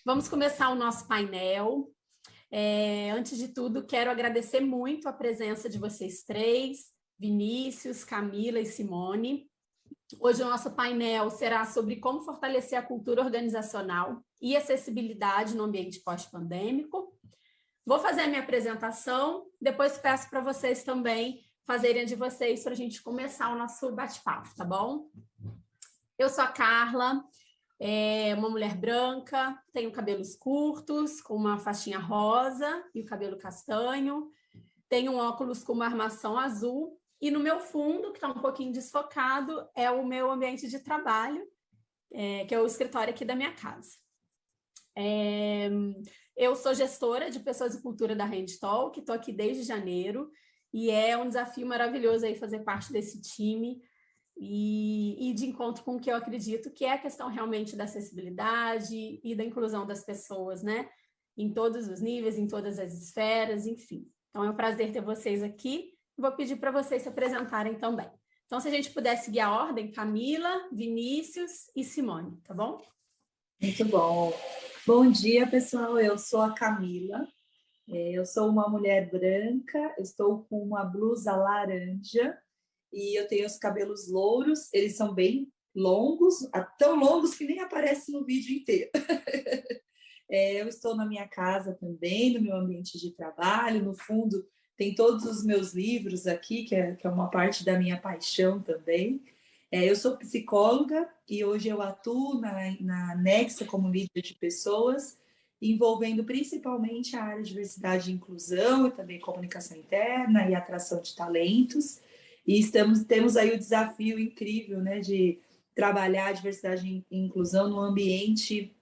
Vamos começar o nosso painel. Antes de tudo, quero agradecer muito a presença de vocês três, Vinícius, Camila e Simone. Hoje o nosso painel será sobre como fortalecer a cultura organizacional e acessibilidade no ambiente pós-pandêmico. Vou fazer a minha apresentação, depois peço para vocês também fazerem a de vocês para a gente começar o nosso bate-papo, tá bom? Eu sou a Carla, uma mulher branca, tenho cabelos curtos, com uma faixinha rosa e o cabelo castanho, tenho um óculos com uma armação azul e no meu fundo, que está um pouquinho desfocado, é o meu ambiente de trabalho, que é o escritório aqui da minha casa. Eu sou gestora de Pessoas e Cultura da Handtalk, estou aqui desde janeiro, e é um desafio maravilhoso aí fazer parte desse time e de encontro com o que eu acredito que é a questão realmente da acessibilidade e da inclusão das pessoas, né? Em todos os níveis, em todas as esferas, enfim. Então é um prazer ter vocês aqui. Vou pedir para vocês se apresentarem também. Então, se a gente puder seguir a ordem, Camila, Vinícius e Simone, tá bom? Muito bom. Bom dia, pessoal. Eu sou a Camila. Eu sou uma mulher branca, estou com uma blusa laranja e eu tenho os cabelos louros, eles são bem longos, tão longos que nem aparecem no vídeo inteiro. Eu estou na minha casa também, no meu ambiente de trabalho, no fundo tem todos os meus livros aqui, que é uma parte da minha paixão também. Eu sou psicóloga e hoje eu atuo na Nexa como líder de pessoas, envolvendo principalmente a área de diversidade e inclusão e também comunicação interna e atração de talentos. E temos aí o desafio incrível, né, de trabalhar a diversidade e inclusão no ambiente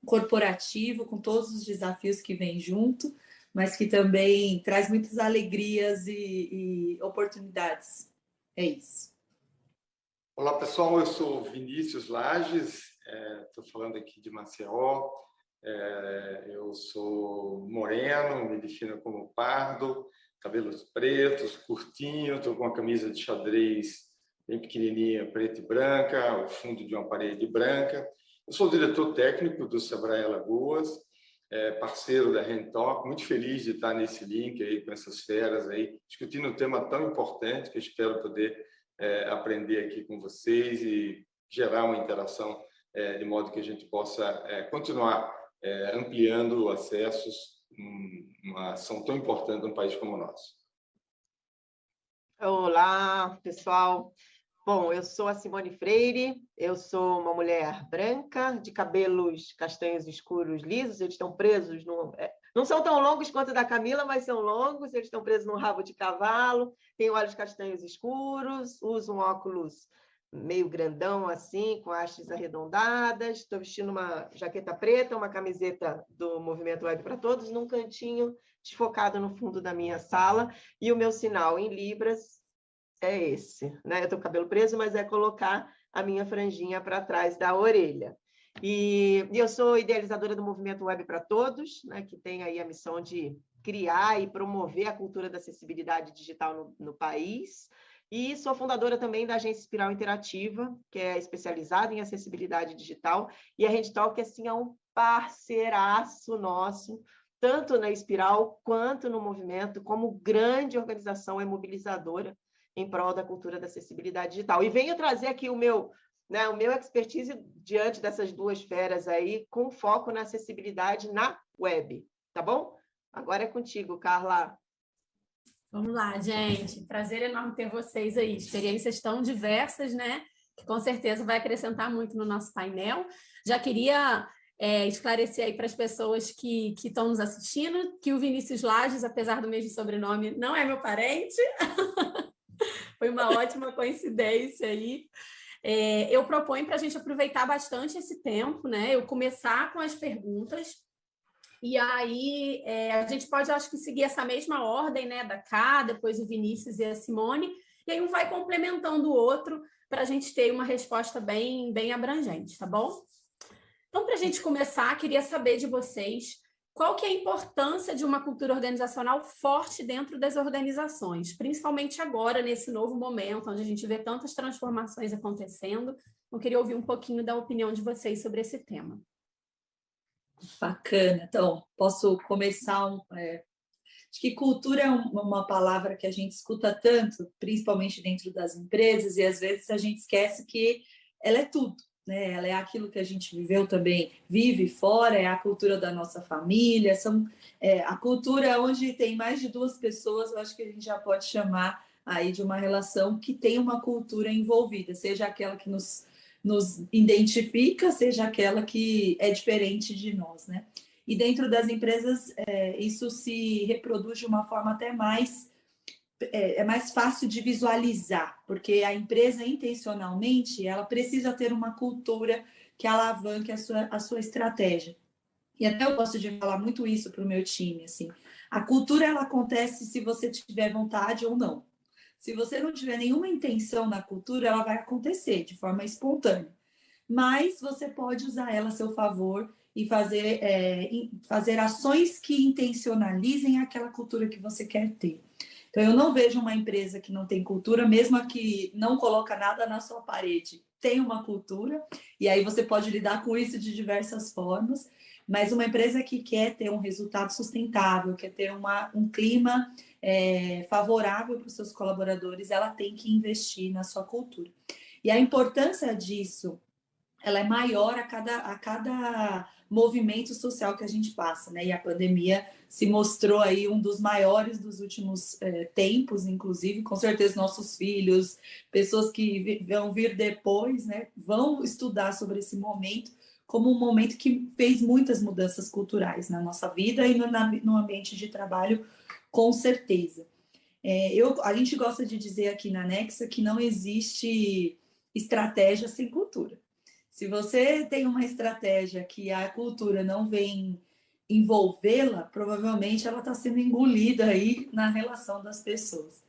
corporativo, com todos os desafios que vêm junto, mas que também traz muitas alegrias e oportunidades. É isso. Olá, pessoal. Eu sou Vinícius Lages, estou falando aqui de Maceió. Eu sou moreno, me defino como pardo, cabelos pretos, curtinho, estou com uma camisa de xadrez bem pequenininha, preta e branca, o fundo de uma parede branca. Eu sou diretor técnico do Sebrae Alagoas, parceiro da Handtalk, muito feliz de estar nesse link aí com essas feras aí, discutindo um tema tão importante que eu espero poder aprender aqui com vocês e gerar uma interação de modo que a gente possa continuar ampliando acessos numa ação tão importante num país como o nosso. Olá, pessoal. Bom, eu sou a Simone Freire, eu sou uma mulher branca, de cabelos castanhos escuros lisos, eles estão presos, não são tão longos quanto da Camila, mas são longos, eles estão presos num rabo de cavalo, tenho olhos castanhos escuros, uso um óculos meio grandão assim, com hastes arredondadas, estou vestindo uma jaqueta preta, uma camiseta do Movimento Web para Todos, num cantinho desfocado no fundo da minha sala, e o meu sinal em Libras é esse, né? Eu estou com o cabelo preso, mas é colocar a minha franjinha para trás da orelha. E eu sou idealizadora do Movimento Web para Todos, né? Que tem aí a missão de criar e promover a cultura da acessibilidade digital no país. E sou fundadora também da Agência Espiral Interativa, que é especializada em acessibilidade digital. E a Handtalk, assim, é um parceiraço nosso, tanto na Espiral quanto no movimento, como grande organização mobilizadora em prol da cultura da acessibilidade digital. E venho trazer aqui o meu expertise diante dessas duas feras aí, com foco na acessibilidade na web, tá bom? Agora é contigo, Carla. Vamos lá, gente. Prazer enorme ter vocês aí. Experiências tão diversas, né? Que com certeza vai acrescentar muito no nosso painel. Já queria esclarecer aí para as pessoas que estão nos assistindo que o Vinícius Lages, apesar do mesmo sobrenome, não é meu parente. Foi uma ótima coincidência aí. Eu proponho para a gente aproveitar bastante esse tempo, né? Eu começar com as perguntas, e aí a gente pode, acho que, seguir essa mesma ordem, né? Da Cá, depois o Vinícius e a Simone, e aí um vai complementando o outro para a gente ter uma resposta bem, bem abrangente, tá bom? Então, para a gente começar, queria saber de vocês qual que é a importância de uma cultura organizacional forte dentro das organizações, principalmente agora, nesse novo momento, onde a gente vê tantas transformações acontecendo. Eu queria ouvir um pouquinho da opinião de vocês sobre esse tema. Bacana. Então, posso começar acho que cultura é uma palavra que a gente escuta tanto, principalmente dentro das empresas, e às vezes a gente esquece que ela é tudo, né? Ela é aquilo que a gente viveu também, vive fora, é a cultura da nossa família, a cultura onde tem mais de duas pessoas, eu acho que a gente já pode chamar aí de uma relação que tem uma cultura envolvida, seja aquela que nos identifica, seja aquela que é diferente de nós, né? E dentro das empresas, isso se reproduz de uma forma até mais fácil de visualizar, porque a empresa, intencionalmente, ela precisa ter uma cultura que alavanque a sua estratégia. E até eu gosto de falar muito isso para o meu time, assim, a cultura, ela acontece se você tiver vontade ou não. Se você não tiver nenhuma intenção na cultura, ela vai acontecer de forma espontânea. Mas você pode usar ela a seu favor e fazer ações que intencionalizem aquela cultura que você quer ter. Então, eu não vejo uma empresa que não tem cultura, mesmo a que não coloca nada na sua parede, tem uma cultura, e aí você pode lidar com isso de diversas formas, mas uma empresa que quer ter um resultado sustentável, quer ter um clima favorável para os seus colaboradores, ela tem que investir na sua cultura. E a importância disso, ela é maior a cada movimento social que a gente passa, né? E a pandemia se mostrou aí um dos maiores dos últimos tempos, inclusive, com certeza nossos filhos, pessoas que vão vir depois, né? Vão estudar sobre esse momento como um momento que fez muitas mudanças culturais na nossa vida e no ambiente de trabalho, com certeza. A gente gosta de dizer aqui na Nexa que não existe estratégia sem cultura. Se você tem uma estratégia que a cultura não vem envolvê-la, provavelmente ela está sendo engolida aí na relação das pessoas.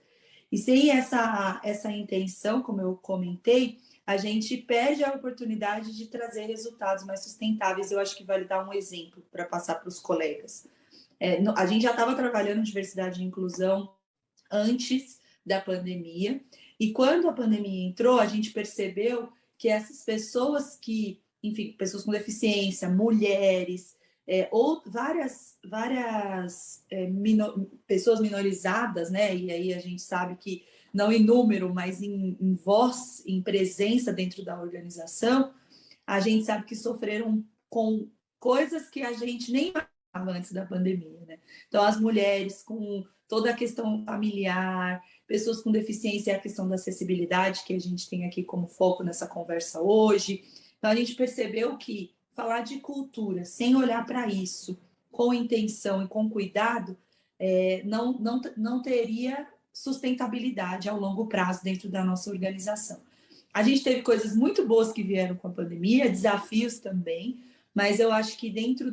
E sem essa intenção, como eu comentei, a gente perde a oportunidade de trazer resultados mais sustentáveis. Eu acho que vale dar um exemplo para passar para os colegas. A gente já estava trabalhando diversidade e inclusão antes da pandemia, e quando a pandemia entrou, a gente percebeu que essas pessoas enfim, pessoas com deficiência, mulheres, ou várias pessoas minorizadas, né? E aí a gente sabe que não em número, mas em voz, em presença dentro da organização, a gente sabe que sofreram com coisas que a gente nem imaginava antes da pandemia, né? Então, as mulheres com toda a questão familiar, pessoas com deficiência e a questão da acessibilidade, que a gente tem aqui como foco nessa conversa hoje. Então, a gente percebeu que falar de cultura sem olhar para isso com intenção e com cuidado não teria sustentabilidade ao longo prazo dentro da nossa organização. A gente teve coisas muito boas que vieram com a pandemia, desafios também, mas eu acho que dentro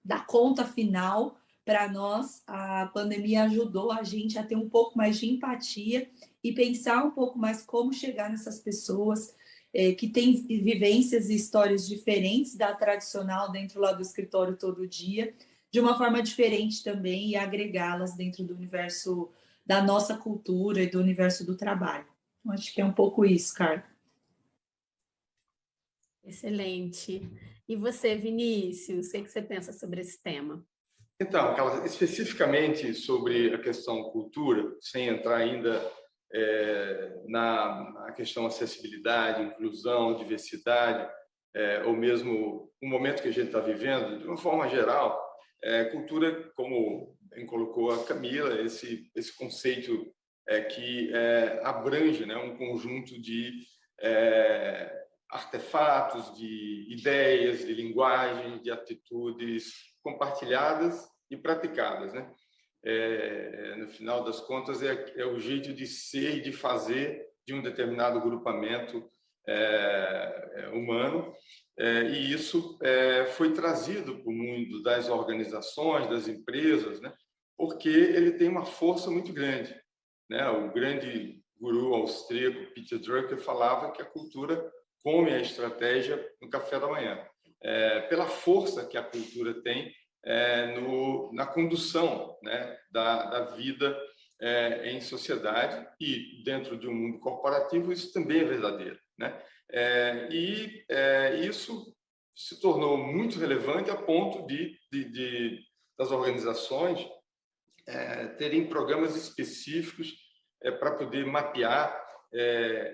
da conta final, para nós, a pandemia ajudou a gente a ter um pouco mais de empatia e pensar um pouco mais como chegar nessas pessoas que têm vivências e histórias diferentes da tradicional dentro lá do escritório todo dia, de uma forma diferente também e agregá-las dentro do universo da nossa cultura e do universo do trabalho. Acho que é um pouco isso, Carla. Excelente. E você, Vinícius, o que você pensa sobre esse tema? Então, Carla, especificamente sobre a questão cultura, sem entrar ainda na questão acessibilidade, inclusão, diversidade, ou mesmo o momento que a gente está vivendo, de uma forma geral, cultura, como bem colocou a Camila, esse conceito que abrange, né, um conjunto de artefatos, de ideias, de linguagem, de atitudes compartilhadas e praticadas, né? No final das contas, é o jeito de ser e de fazer de um determinado grupamento humano, e isso foi trazido para o mundo das organizações, das empresas, né? Porque ele tem uma força muito grande, né? O grande guru austríaco Peter Drucker falava que a cultura come a estratégia no café da manhã, pela força que a cultura tem na condução, né, da vida em sociedade, e dentro de um mundo corporativo isso também é verdadeiro, né? E isso se tornou muito relevante a ponto das organizações terem programas específicos para poder mapear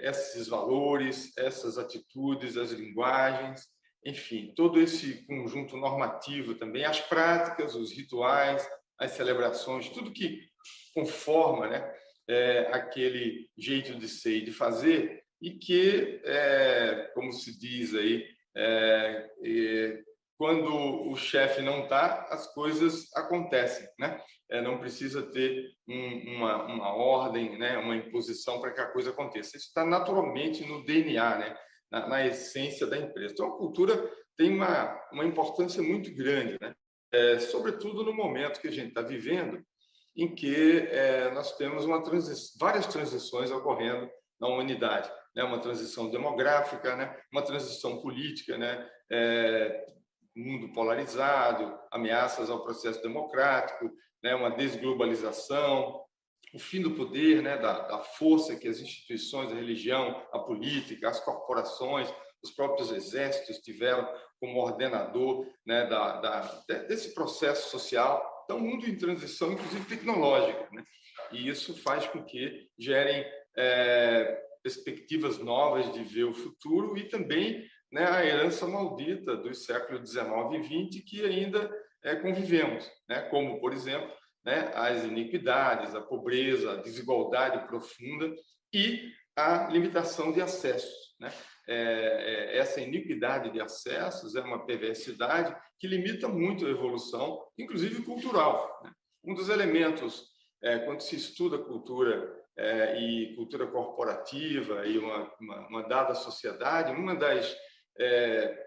esses valores, essas atitudes, as linguagens, enfim, todo esse conjunto normativo também, as práticas, os rituais, as celebrações, tudo que conforma, né, aquele jeito de ser e de fazer, e que, como se diz aí, quando o chefe não está, as coisas acontecem, né? Não precisa ter uma ordem, né? Uma imposição para que a coisa aconteça. Isso está naturalmente no DNA, né? Na essência da empresa. Então, a cultura tem uma importância muito grande, né? Sobretudo no momento que a gente está vivendo, em que nós temos várias transições ocorrendo na humanidade, né? Uma transição demográfica, né? Uma transição política, né? Mundo polarizado, ameaças ao processo democrático, né? Uma desglobalização, o fim do poder, né? da força que as instituições, a religião, a política, as corporações, os próprios exércitos tiveram como ordenador, né? Desse processo social. Então, um mundo em transição, inclusive tecnológica, né? E isso faz com que gerem perspectivas novas de ver o futuro e também, né, a herança maldita dos séculos XIX e XX que ainda convivemos, né? Como, por exemplo, né, as iniquidades, a pobreza, a desigualdade profunda e a limitação de acessos, né? Essa iniquidade de acessos é uma perversidade que limita muito a evolução, inclusive cultural, né? Um dos elementos, quando se estuda cultura e cultura corporativa e uma dada sociedade, uma das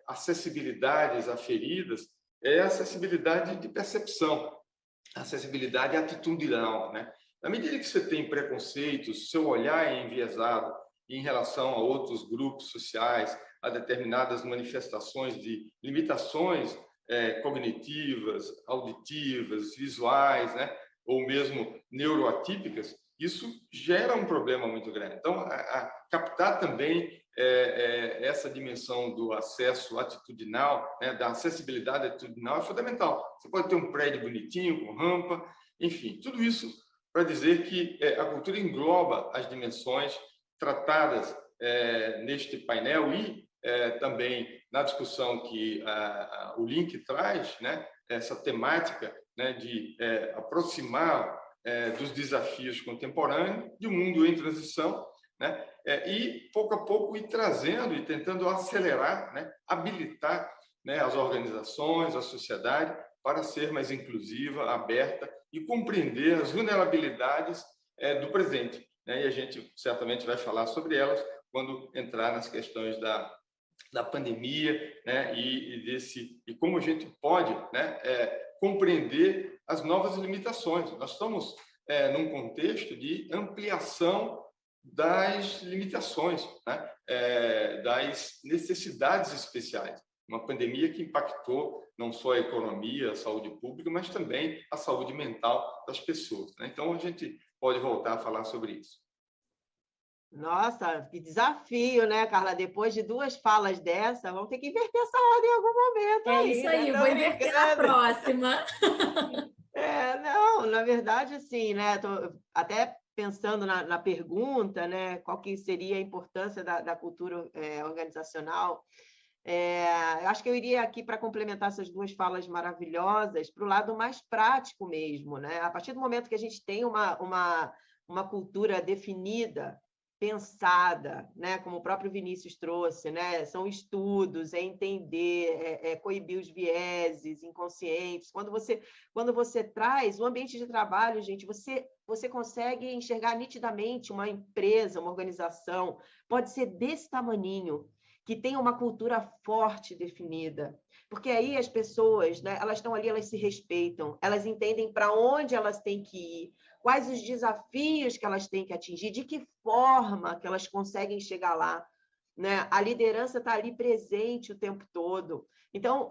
acessibilidades aferidas é a acessibilidade de percepção, a acessibilidade atitudinal, né? Na medida que você tem preconceitos, seu olhar é enviesado em relação a outros grupos sociais, a determinadas manifestações de limitações cognitivas, auditivas, visuais, né? Ou mesmo neuroatípicas, isso gera um problema muito grande. Então, captar também essa dimensão do acesso atitudinal, né, da acessibilidade atitudinal é fundamental. Você pode ter um prédio bonitinho, com rampa, enfim, tudo isso para dizer que a cultura engloba as dimensões tratadas neste painel e também na discussão que o link traz, né, essa temática, né, de aproximar dos desafios contemporâneos, de um mundo em transição, né, e, pouco a pouco, ir trazendo e tentando acelerar, né, habilitar, né, as organizações, a sociedade, para ser mais inclusiva, aberta e compreender as vulnerabilidades do presente, né? E a gente certamente vai falar sobre elas quando entrar nas questões da pandemia, né, e como a gente pode, né, compreender as novas limitações. Nós estamos num contexto de ampliação das limitações, né, das necessidades especiais. Uma pandemia que impactou não só a economia, a saúde pública, mas também a saúde mental das pessoas, né? Então, a gente pode voltar a falar sobre isso. Nossa, que desafio, né, Carla? Depois de 2 falas dessa, vamos ter que inverter essa ordem em algum momento. É isso aí, né? vou inverter na próxima. Não, na verdade, assim, né? Tô até pensando na pergunta, né? Qual que seria a importância da cultura organizacional? Eu acho que eu iria aqui para complementar essas 2 falas maravilhosas para o lado mais prático mesmo, né? A partir do momento que a gente tem uma cultura definida, pensada, né? Como o próprio Vinícius trouxe, né? São estudos, entender, coibir os vieses inconscientes. Quando você traz o ambiente de trabalho, gente, você consegue enxergar nitidamente uma empresa, uma organização, pode ser desse tamaninho, que tem uma cultura forte definida, porque aí as pessoas, né, elas estão ali, elas se respeitam, elas entendem para onde elas têm que ir, quais os desafios que elas têm que atingir, de que forma que elas conseguem chegar lá, né? A liderança está ali presente o tempo todo. Então,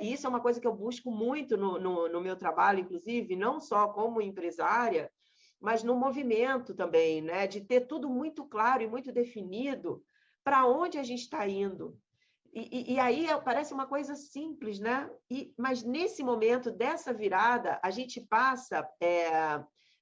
isso é uma coisa que eu busco muito no meu trabalho, inclusive, não só como empresária, mas no movimento também, né? De ter tudo muito claro e muito definido para onde a gente está indo. E aí parece uma coisa simples, né? Mas nesse momento dessa virada, a gente passa,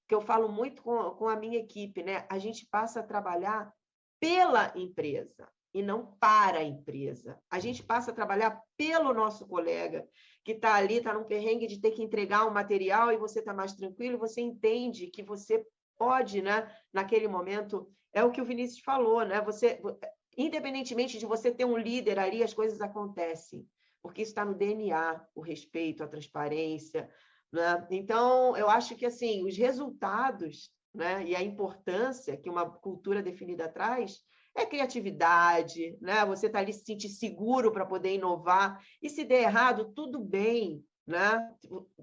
que eu falo muito com a minha equipe, né? A gente passa a trabalhar pela empresa e não para a empresa. A gente passa a trabalhar pelo nosso colega que está ali, está num perrengue de ter que entregar um material e você está mais tranquilo, você entende que você pode, né? Naquele momento, é o que o Vinícius falou, né? Independentemente de você ter um líder ali, as coisas acontecem, porque isso está no DNA, o respeito, a transparência, né? Então, eu acho que assim, os resultados, né, e a importância que uma cultura definida traz é criatividade, né? Você está ali se sentir seguro para poder inovar, e se der errado, tudo bem, né?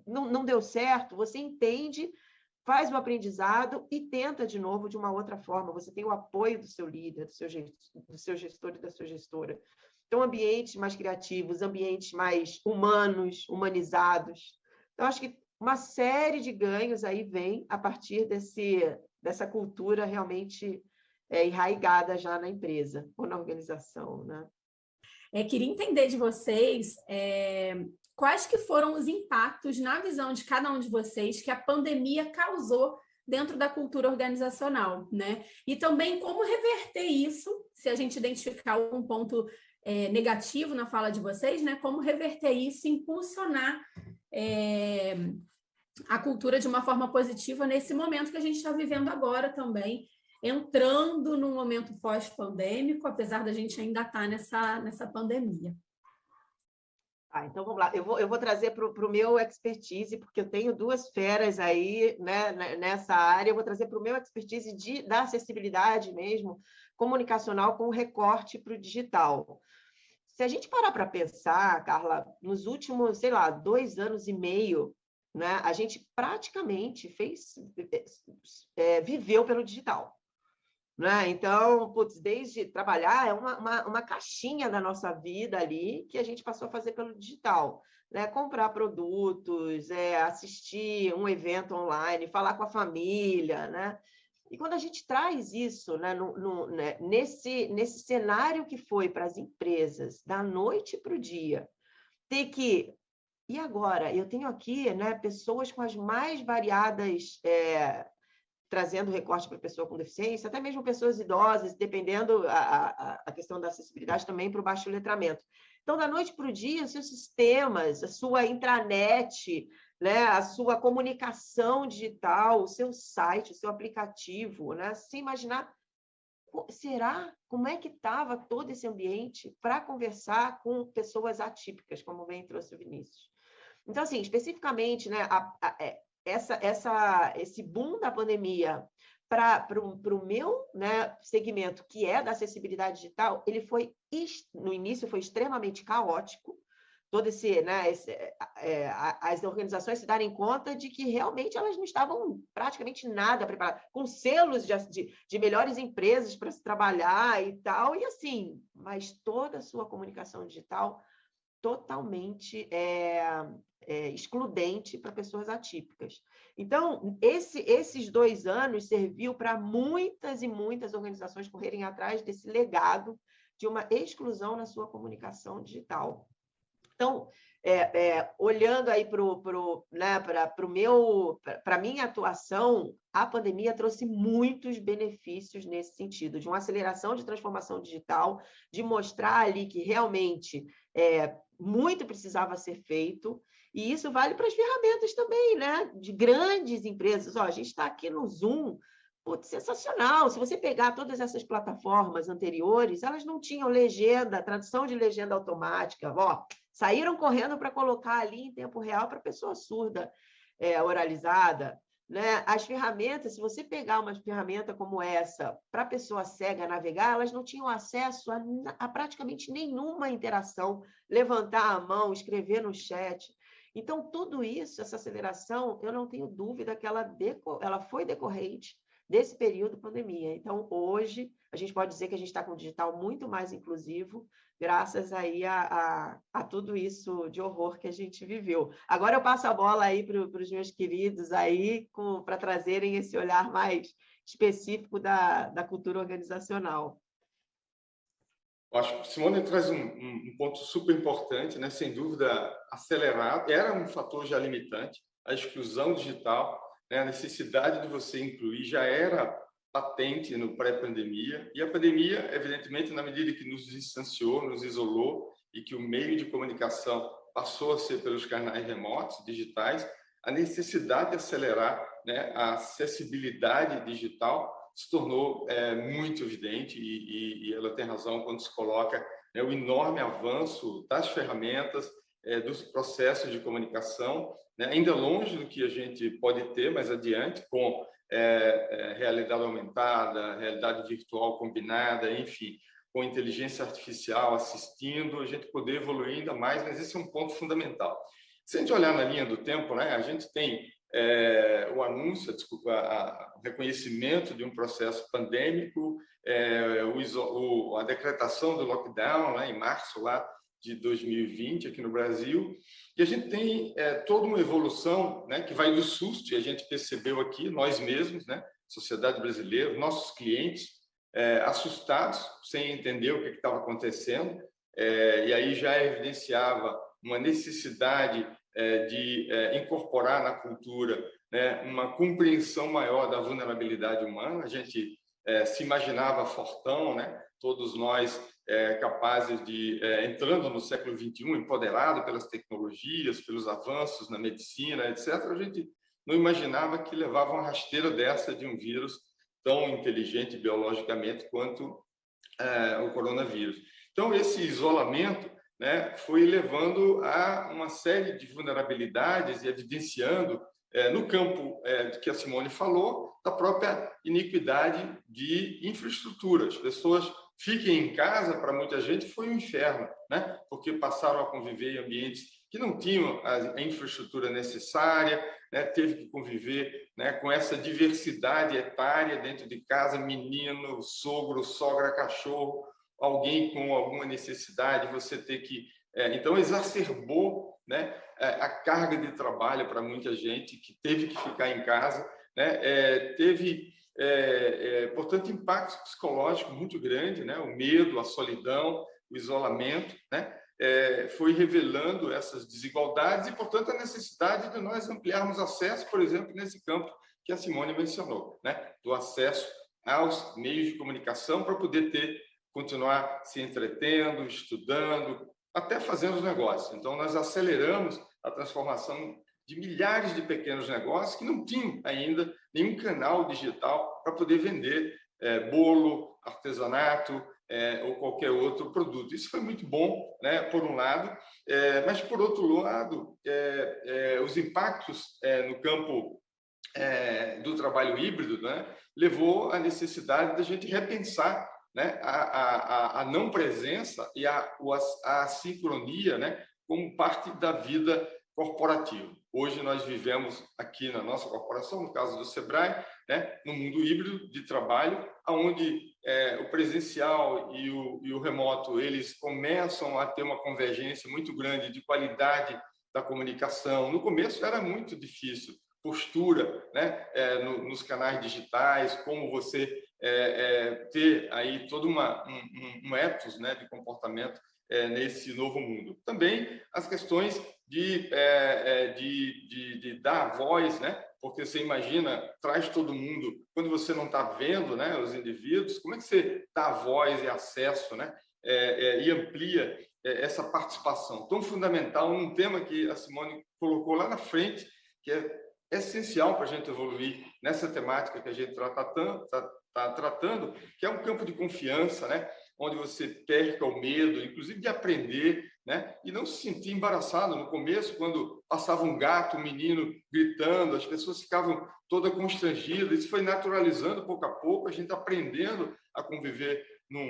Não deu certo, você entende, faz o aprendizado e tenta de novo de uma outra forma. Você tem o apoio do seu líder, do seu gestor e da sua gestora. Então, ambientes mais criativos, ambientes mais humanos, humanizados. Então, acho que uma série de ganhos aí vem a partir dessa cultura realmente enraigada já na empresa ou na organização, né? Queria entender de vocês quais que foram os impactos, na visão de cada um de vocês, que a pandemia causou dentro da cultura organizacional, né? E também como reverter isso, se a gente identificar algum ponto negativo na fala de vocês, né? Como reverter isso e impulsionar a cultura de uma forma positiva nesse momento que a gente está vivendo agora também, entrando num momento pós-pandêmico, apesar da gente ainda estar nessa pandemia. Então vamos lá. Eu vou trazer para o meu expertise, porque eu tenho duas feras aí, né, nessa área. Eu vou trazer para o meu expertise da acessibilidade mesmo, comunicacional, com recorte para o digital. Se a gente parar para pensar, Carla, nos últimos, sei lá, 2 anos e meio, né, a gente praticamente viveu pelo digital. Né? Então, desde trabalhar é uma caixinha da nossa vida ali que a gente passou a fazer pelo digital. Né? Comprar produtos, assistir um evento online, falar com a família. Né? E quando a gente traz isso, né, nesse cenário que foi para as empresas, da noite para o dia, ter que... E agora? Eu tenho aqui, né, pessoas com as mais variadas... trazendo recorte para pessoa com deficiência, até mesmo pessoas idosas, dependendo a questão da acessibilidade também para o baixo letramento. Então, da noite para o dia, os seus sistemas, a sua intranet, né, a sua comunicação digital, o seu site, o seu aplicativo, né? Se imaginar, como é que estava todo esse ambiente para conversar com pessoas atípicas, como bem trouxe o Vinícius. Então, assim, especificamente, né, esse boom da pandemia para o meu, né, segmento, que é da acessibilidade digital, ele foi, no início, foi extremamente caótico. Todo as organizações se darem conta de que realmente elas não estavam praticamente nada preparadas, com selos de melhores empresas para se trabalhar e tal, e assim, mas toda a sua comunicação digital totalmente excludente para pessoas atípicas. Então, esses 2 anos serviu para muitas e muitas organizações correrem atrás desse legado de uma exclusão na sua comunicação digital. Então, olhando aí para a minha atuação, a pandemia trouxe muitos benefícios nesse sentido, de uma aceleração de transformação digital, de mostrar ali que realmente muito precisava ser feito, e isso vale para as ferramentas também, né? De grandes empresas. A gente está aqui no Zoom, sensacional. Se você pegar todas essas plataformas anteriores, elas não tinham legenda, tradução de legenda automática. Saíram correndo para colocar ali em tempo real para a pessoa surda oralizada. Né? As ferramentas, se você pegar uma ferramenta como essa para a pessoa cega navegar, elas não tinham acesso a praticamente nenhuma interação, levantar a mão, escrever no chat. Então, tudo isso, essa aceleração, eu não tenho dúvida que ela foi decorrente desse período pandemia. Então, hoje, a gente pode dizer que a gente está com um digital muito mais inclusivo, graças aí a tudo isso de horror que a gente viveu. Agora eu passo a bola aí para os meus queridos aí, para trazerem esse olhar mais específico da cultura organizacional. Eu acho que Simone traz um ponto super importante, né? Sem dúvida, acelerar era um fator já limitante, a exclusão digital, né? A necessidade de você incluir já era patente no pré-pandemia, e a pandemia, evidentemente, na medida que nos distanciou, nos isolou, e que o meio de comunicação passou a ser pelos canais remotos, digitais, a necessidade de acelerar, né, a acessibilidade digital se tornou muito evidente, e ela tem razão quando se coloca, né, o enorme avanço das ferramentas, dos processos de comunicação, né, ainda longe do que a gente pode ter mais adiante, com realidade aumentada, realidade virtual combinada, enfim, com inteligência artificial assistindo, a gente poder evoluir ainda mais, mas esse é um ponto fundamental. Se a gente olhar na linha do tempo, né, a gente tem o anúncio, o reconhecimento de um processo pandêmico, a decretação do lockdown, né, em março lá de 2020 aqui no Brasil, e a gente tem toda uma evolução, né, que vai do susto, e a gente percebeu aqui, nós mesmos, né, sociedade brasileira, nossos clientes, assustados, sem entender o que estava acontecendo, e aí já evidenciava uma necessidade de incorporar na cultura, né, uma compreensão maior da vulnerabilidade humana. A gente se imaginava fortão, né, todos nós capazes de, entrando no século XXI, empoderado pelas tecnologias, pelos avanços na medicina, etc., a gente não imaginava que levava uma rasteira dessa de um vírus tão inteligente biologicamente quanto o coronavírus. Então, esse isolamento, né, foi levando a uma série de vulnerabilidades e evidenciando, no campo que a Simone falou, da própria iniquidade de infraestrutura. As pessoas fiquem em casa, para muita gente, foi um inferno, né, porque passaram a conviver em ambientes que não tinham a infraestrutura necessária, né, teve que conviver, né, com essa diversidade etária dentro de casa, menino, sogro, sogra, cachorro, alguém com alguma necessidade, você ter que... então, exacerbou, né, a carga de trabalho para muita gente que teve que ficar em casa, né, teve, portanto, impacto psicológico muito grande, né, o medo, a solidão, o isolamento, né, foi revelando essas desigualdades e, portanto, a necessidade de nós ampliarmos acesso, por exemplo, nesse campo que a Simone mencionou, né, do acesso aos meios de comunicação para poder continuar se entretendo, estudando, até fazendo os negócios. Então, nós aceleramos a transformação de milhares de pequenos negócios que não tinham ainda nenhum canal digital para poder vender bolo, artesanato, ou qualquer outro produto. Isso foi muito bom, né, por um lado, mas, por outro lado, os impactos no campo do trabalho híbrido, né, levou à necessidade da gente repensar, né, a não presença e a assincronia, né, como parte da vida corporativa. Hoje nós vivemos aqui na nossa corporação, no caso do Sebrae, né, no mundo híbrido de trabalho, onde o presencial e o remoto eles começam a ter uma convergência muito grande de qualidade da comunicação. No começo era muito difícil, postura, né, nos canais digitais, como você ter aí todo um ethos, né, de comportamento nesse novo mundo. Também as questões de dar voz, né? Porque você imagina, traz todo mundo, quando você não está vendo, né, os indivíduos, como é que você dá voz e acesso, né, e amplia essa participação tão fundamental num tema que a Simone colocou lá na frente, que é essencial para a gente evoluir nessa temática que a gente está tratando, que é um campo de confiança, né, onde você perca o medo, inclusive de aprender, né, e não se sentir embaraçado. No começo, quando passava um gato, um menino gritando, as pessoas ficavam todas constrangidas. Isso foi naturalizando pouco a pouco, a gente aprendendo a conviver no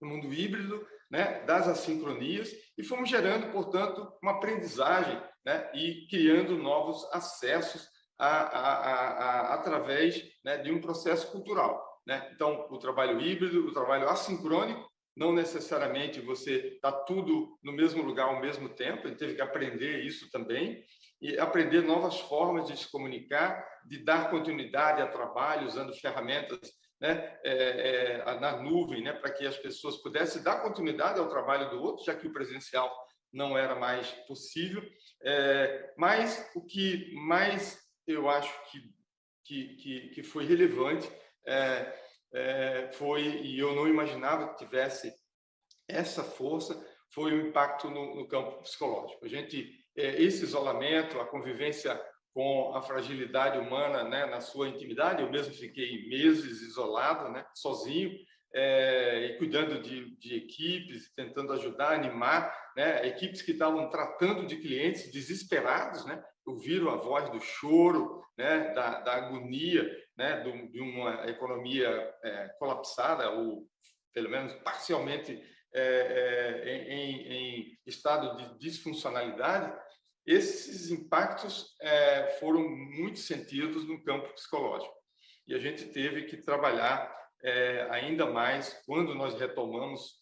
mundo híbrido, né, das assincronias, e fomos gerando, portanto, uma aprendizagem, né, e criando novos acessos através, né, de um processo cultural, né? Então, o trabalho híbrido, o trabalho assincrônico, não necessariamente você está tudo no mesmo lugar ao mesmo tempo, a gente teve que aprender isso também, e aprender novas formas de se comunicar, de dar continuidade ao trabalho, usando ferramentas, né, na nuvem, né, para que as pessoas pudessem dar continuidade ao trabalho do outro, já que o presencial não era mais possível. Mas o que mais eu acho que foi relevante foi, e eu não imaginava que tivesse essa força, foi o impacto no campo psicológico. Esse isolamento, a convivência com a fragilidade humana, né, na sua intimidade, eu mesmo fiquei meses isolado, né, sozinho, e cuidando de equipes, tentando ajudar, animar, né, equipes que estavam tratando de clientes desesperados, né, ouviram a voz do choro, né, da agonia, né, de uma economia colapsada, ou pelo menos parcialmente em estado de disfuncionalidade. Esses impactos foram muito sentidos no campo psicológico. E a gente teve que trabalhar ainda mais quando nós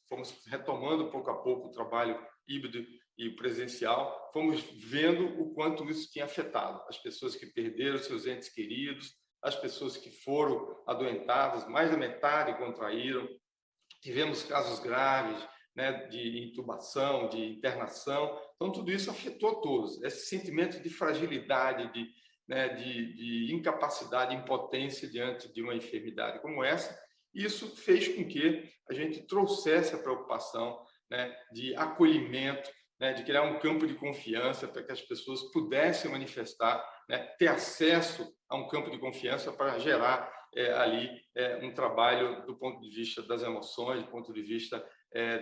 fomos retomando pouco a pouco o trabalho híbrido e presencial, fomos vendo o quanto isso tinha afetado as pessoas que perderam seus entes queridos, as pessoas que foram adoentadas, mais da metade contraíram. Tivemos casos graves, né, de intubação, de internação. Então, tudo isso afetou todos. Esse sentimento de fragilidade, de incapacidade, impotência diante de uma enfermidade como essa, isso fez com que a gente trouxesse a preocupação, né, de acolhimento, né, de criar um campo de confiança para que as pessoas pudessem manifestar, né, ter acesso a um campo de confiança para gerar um trabalho do ponto de vista das emoções, do ponto de vista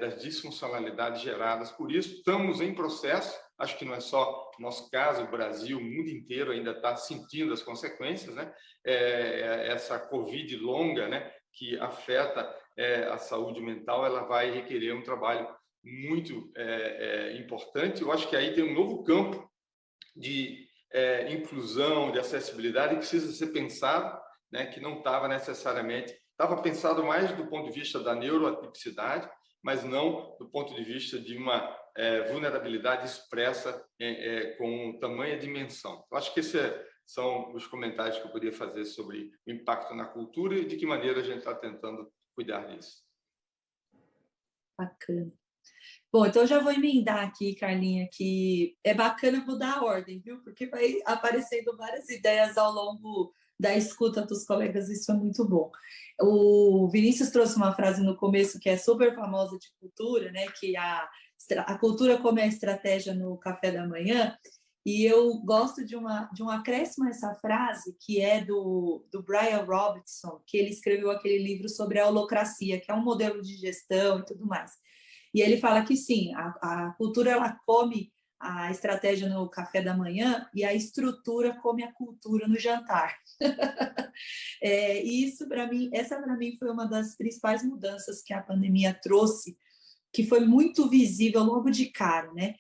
das disfuncionalidades geradas. Por isso, estamos em processo, acho que não é só o nosso caso, o Brasil, o mundo inteiro ainda está sentindo as consequências, né? Essa Covid longa, né, que afeta a saúde mental, ela vai requerer um trabalho muito importante. Eu acho que aí tem um novo campo de inclusão, de acessibilidade que precisa ser pensado, né, que não estava necessariamente, estava pensado mais do ponto de vista da neuroatipicidade, mas não do ponto de vista de uma vulnerabilidade expressa com tamanha dimensão. Eu acho que esses são os comentários que eu poderia fazer sobre o impacto na cultura e de que maneira a gente está tentando cuidar disso. Bacana. Bom, então eu já vou emendar aqui, Carlinha, que é bacana mudar a ordem, viu? Porque vai aparecendo várias ideias ao longo da escuta dos colegas, isso é muito bom. O Vinícius trouxe uma frase no começo que é super famosa de cultura, né? Que a cultura como a estratégia no café da manhã, e eu gosto de um acréscimo a essa frase, que é do Brian Robertson, que ele escreveu aquele livro sobre a holocracia, que é um modelo de gestão e tudo mais. E ele fala que sim, a cultura ela come a estratégia no café da manhã e a estrutura come a cultura no jantar. E essa para mim foi uma das principais mudanças que a pandemia trouxe, que foi muito visível logo de cara, né?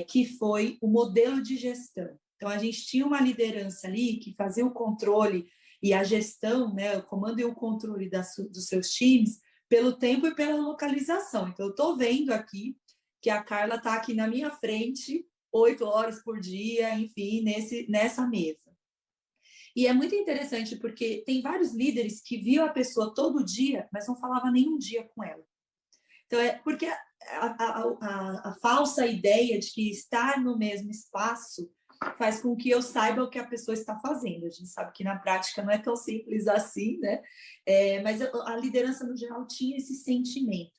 Que foi o modelo de gestão. Então, a gente tinha uma liderança ali que fazia o controle e a gestão, né, o comando e o controle dos seus times, pelo tempo e pela localização. Então, eu estou vendo aqui que a Carla está aqui na minha frente, 8 horas por dia, enfim, nessa mesa. E é muito interessante porque tem vários líderes que viam a pessoa todo dia, mas não falava nenhum dia com ela. Então, porque a falsa ideia de que estar no mesmo espaço faz com que eu saiba o que a pessoa está fazendo. A gente sabe que na prática não é tão simples assim, né? Mas a liderança no geral tinha esse sentimento.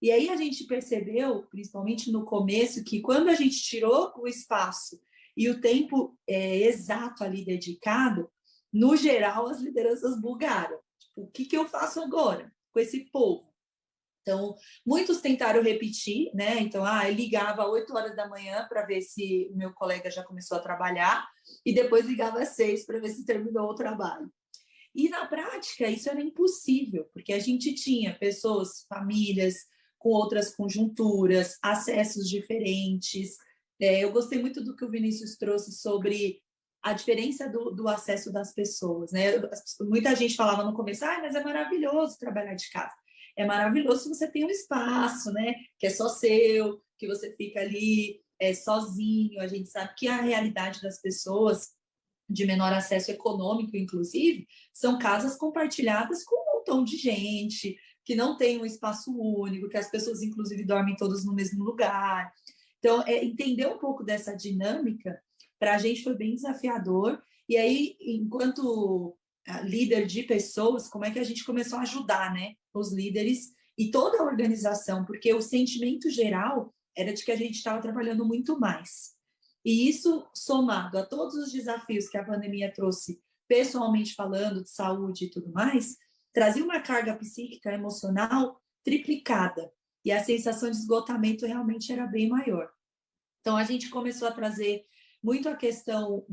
E aí a gente percebeu, principalmente no começo, que quando a gente tirou o espaço e o tempo exato ali dedicado, no geral as lideranças bugaram. Tipo, o que eu faço agora com esse povo? Então, muitos tentaram repetir, né? Então, eu ligava às 8 horas da manhã para ver se o meu colega já começou a trabalhar e depois ligava às 6 para ver se terminou o trabalho. E, na prática, isso era impossível, porque a gente tinha pessoas, famílias com outras conjunturas, acessos diferentes. Eu gostei muito do que o Vinícius trouxe sobre a diferença do acesso das pessoas, né? Muita gente falava no começo, mas é maravilhoso trabalhar de casa. É maravilhoso se você tem um espaço, né? Que é só seu, que você fica ali sozinho. A gente sabe que a realidade das pessoas de menor acesso econômico, inclusive, são casas compartilhadas com montão de gente, que não tem um espaço único, que as pessoas, inclusive, dormem todas no mesmo lugar. Então, entender um pouco dessa dinâmica, para a gente foi bem desafiador. E aí, enquanto líder de pessoas, como é que a gente começou a ajudar, né, os líderes e toda a organização, porque o sentimento geral era de que a gente estava trabalhando muito mais. E isso, somado a todos os desafios que a pandemia trouxe, pessoalmente falando, de saúde e tudo mais, trazia uma carga psíquica, emocional triplicada. E a sensação de esgotamento realmente era bem maior. Então, a gente começou a trazer muito a questão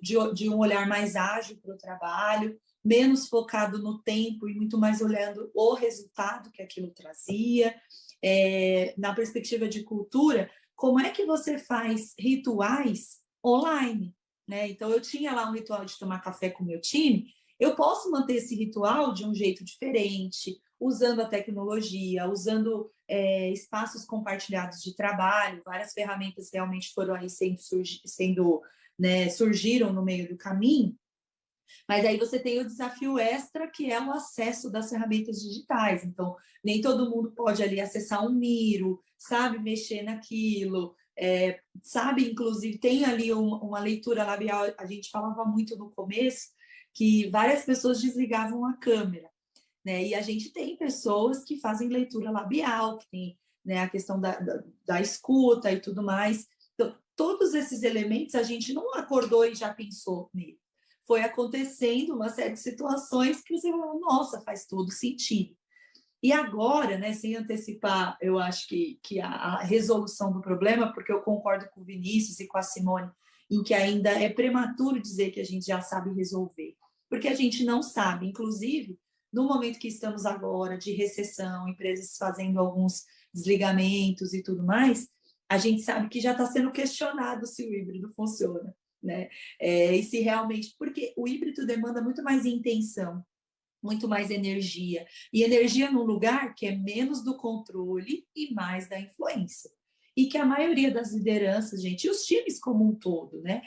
de um olhar mais ágil para o trabalho, menos focado no tempo e muito mais olhando o resultado que aquilo trazia. Na perspectiva de cultura, como é que você faz rituais online? Né? Então, eu tinha lá um ritual de tomar café com o meu time, eu posso manter esse ritual de um jeito diferente, usando a tecnologia, usando espaços compartilhados de trabalho, várias ferramentas realmente foram aí surgiram no meio do caminho, mas aí você tem o desafio extra, que é o acesso das ferramentas digitais. Então, nem todo mundo pode ali acessar um Miro, sabe mexer naquilo, sabe, inclusive, tem ali uma leitura labial, a gente falava muito no começo, que várias pessoas desligavam a câmera. Né? E a gente tem pessoas que fazem leitura labial, que tem, né, a questão da escuta e tudo mais. Então, todos esses elementos a gente não acordou e já pensou nele. Foi acontecendo uma série de situações que você fala, nossa, faz todo sentido. E agora, né, sem antecipar, eu acho que a resolução do problema, porque eu concordo com o Vinícius e com a Simone, em que ainda é prematuro dizer que a gente já sabe resolver, porque a gente não sabe, inclusive, no momento que estamos agora de recessão, empresas fazendo alguns desligamentos e tudo mais, a gente sabe que já está sendo questionado se o híbrido funciona, né? E se realmente, porque o híbrido demanda muito mais intenção, muito mais energia, e energia num lugar que é menos do controle e mais da influência. E que a maioria das lideranças, gente, e os times como um todo, né?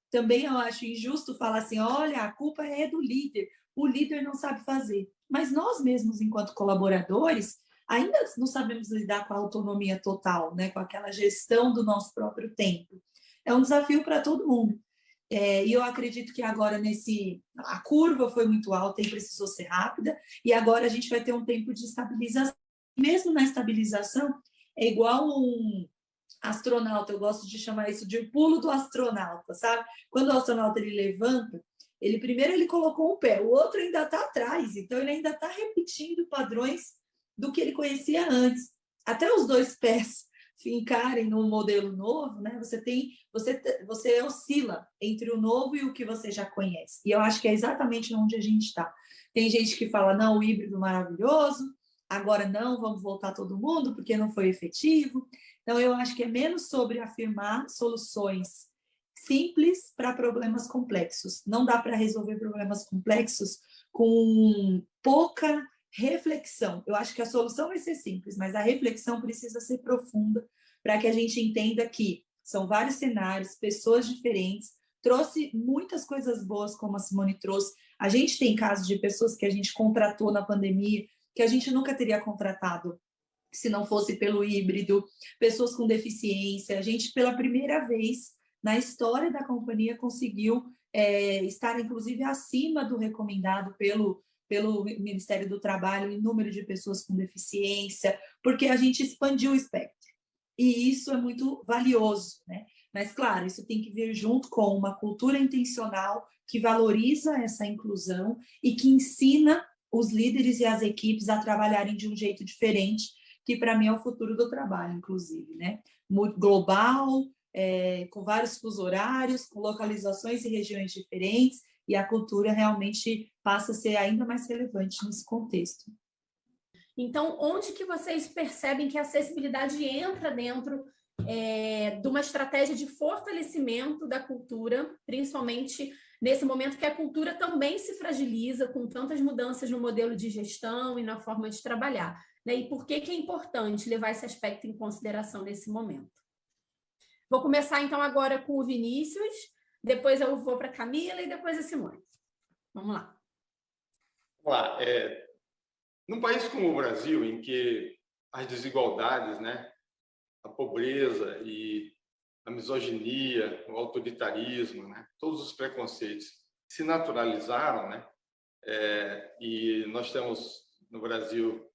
Também eu acho injusto falar assim, olha, a culpa é do líder, o líder não sabe fazer. Mas nós mesmos, enquanto colaboradores, ainda não sabemos lidar com a autonomia total, né? Com aquela gestão do nosso próprio tempo. É um desafio para todo mundo. E eu acredito que agora a curva foi muito alta e precisou ser rápida, e agora a gente vai ter um tempo de estabilização. Mesmo na estabilização, é igual um astronauta, eu gosto de chamar isso de pulo do astronauta, sabe? Quando o astronauta ele levanta, primeiro ele colocou um pé, o outro ainda está atrás, então ele ainda está repetindo padrões do que ele conhecia antes. Até os dois pés fincarem num modelo novo, né? Você oscila entre o novo e o que você já conhece. E eu acho que é exatamente onde a gente está. Tem gente que fala, não, o híbrido maravilhoso, agora não, vamos voltar todo mundo, porque não foi efetivo. Então, eu acho que é menos sobre afirmar soluções simples para problemas complexos. Não dá para resolver problemas complexos com pouca reflexão. Eu acho que a solução vai ser simples, mas a reflexão precisa ser profunda para que a gente entenda que são vários cenários, pessoas diferentes, trouxe muitas coisas boas, como a Simone trouxe. A gente tem casos de pessoas que a gente contratou na pandemia, que a gente nunca teria contratado se não fosse pelo híbrido, pessoas com deficiência. A gente, pela primeira vez na história da companhia, conseguiu estar, inclusive, acima do recomendado pelo Ministério do Trabalho em número de pessoas com deficiência, porque a gente expandiu o espectro. E isso é muito valioso, né? Mas, claro, isso tem que vir junto com uma cultura intencional que valoriza essa inclusão e que ensina os líderes e as equipes a trabalharem de um jeito diferente, que para mim é o futuro do trabalho, inclusive, né? Muito global, com vários fusos horários, com localizações e regiões diferentes, e a cultura realmente passa a ser ainda mais relevante nesse contexto. Então, onde que vocês percebem que a acessibilidade entra dentro de uma estratégia de fortalecimento da cultura, principalmente nesse momento que a cultura também se fragiliza com tantas mudanças no modelo de gestão e na forma de trabalhar, né? E por que é importante levar esse aspecto em consideração nesse momento? Vou começar, então, agora com o Vinícius, depois eu vou para a Camila e depois a Simone. Vamos lá. Vamos lá. Num país como o Brasil, em que as desigualdades, né, a pobreza e a misoginia, o autoritarismo, né, todos os preconceitos se naturalizaram, né, e nós temos no Brasil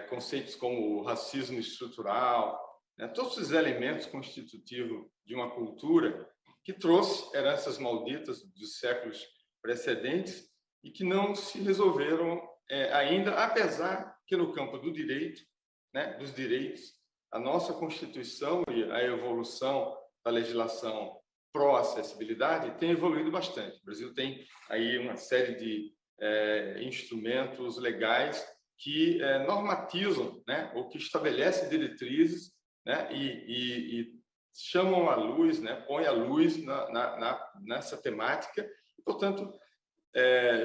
conceitos como o racismo estrutural, né, todos esses elementos constitutivos de uma cultura que trouxe heranças malditas dos séculos precedentes e que não se resolveram ainda, apesar que no campo do direito, né, dos direitos, a nossa Constituição e a evolução da legislação pró-acessibilidade tem evoluído bastante. O Brasil tem aí uma série de instrumentos legais que normatizam, né, ou que estabelecem diretrizes, né, e chamam à luz, né, põem à luz nessa temática. E, portanto,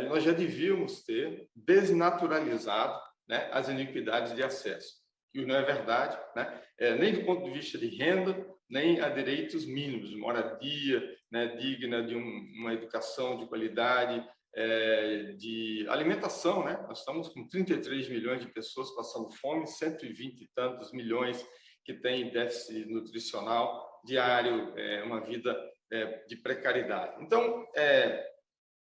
nós já devíamos ter desnaturalizado, né, as iniquidades de acesso. E não é verdade, né? Nem do ponto de vista de renda, nem a direitos mínimos, de moradia, né, digna, de uma educação de qualidade, de alimentação, né? Nós estamos com 33 milhões de pessoas passando fome, 120 e tantos milhões que têm déficit nutricional diário, uma vida de precariedade. Então,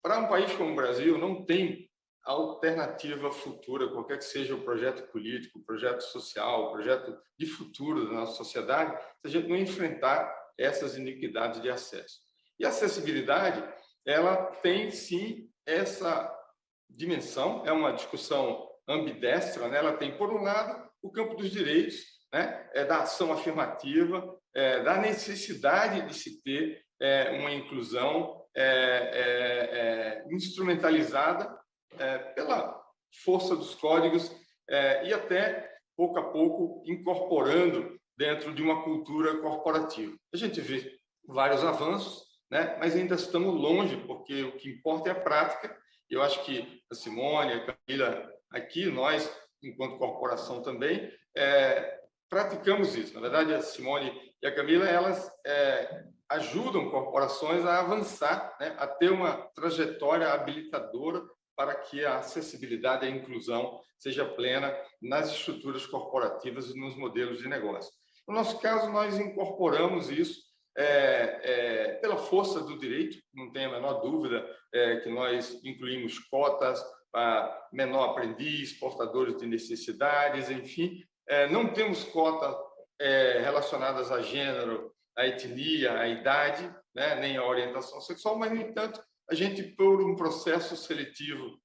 para um país como o Brasil, não tem alternativa futura, qualquer que seja o projeto político, o projeto social, o projeto de futuro da nossa sociedade, se a gente não enfrentar essas iniquidades de acesso. E a acessibilidade, ela tem, sim, essa dimensão, é uma discussão ambidestra, né? Ela tem, por um lado, o campo dos direitos, né? Da ação afirmativa, da necessidade de se ter uma inclusão instrumentalizada pela força dos códigos e até, pouco a pouco, incorporando dentro de uma cultura corporativa. A gente vê vários avanços, né? Mas ainda estamos longe, porque o que importa é a prática. Eu acho que a Simone, a Camila, aqui, nós, enquanto corporação também, praticamos isso. Na verdade, a Simone e a Camila, elas ajudam corporações a avançar, né? A ter uma trajetória habilitadora para que a acessibilidade e a inclusão seja plena nas estruturas corporativas e nos modelos de negócio. No nosso caso, nós incorporamos isso pela força do direito, não tem a menor dúvida que nós incluímos cotas para menor aprendiz, portadores de necessidades, enfim. Não temos cotas relacionadas a gênero, a etnia, a idade, né, nem a orientação sexual, mas, no entanto, a gente, por um processo seletivo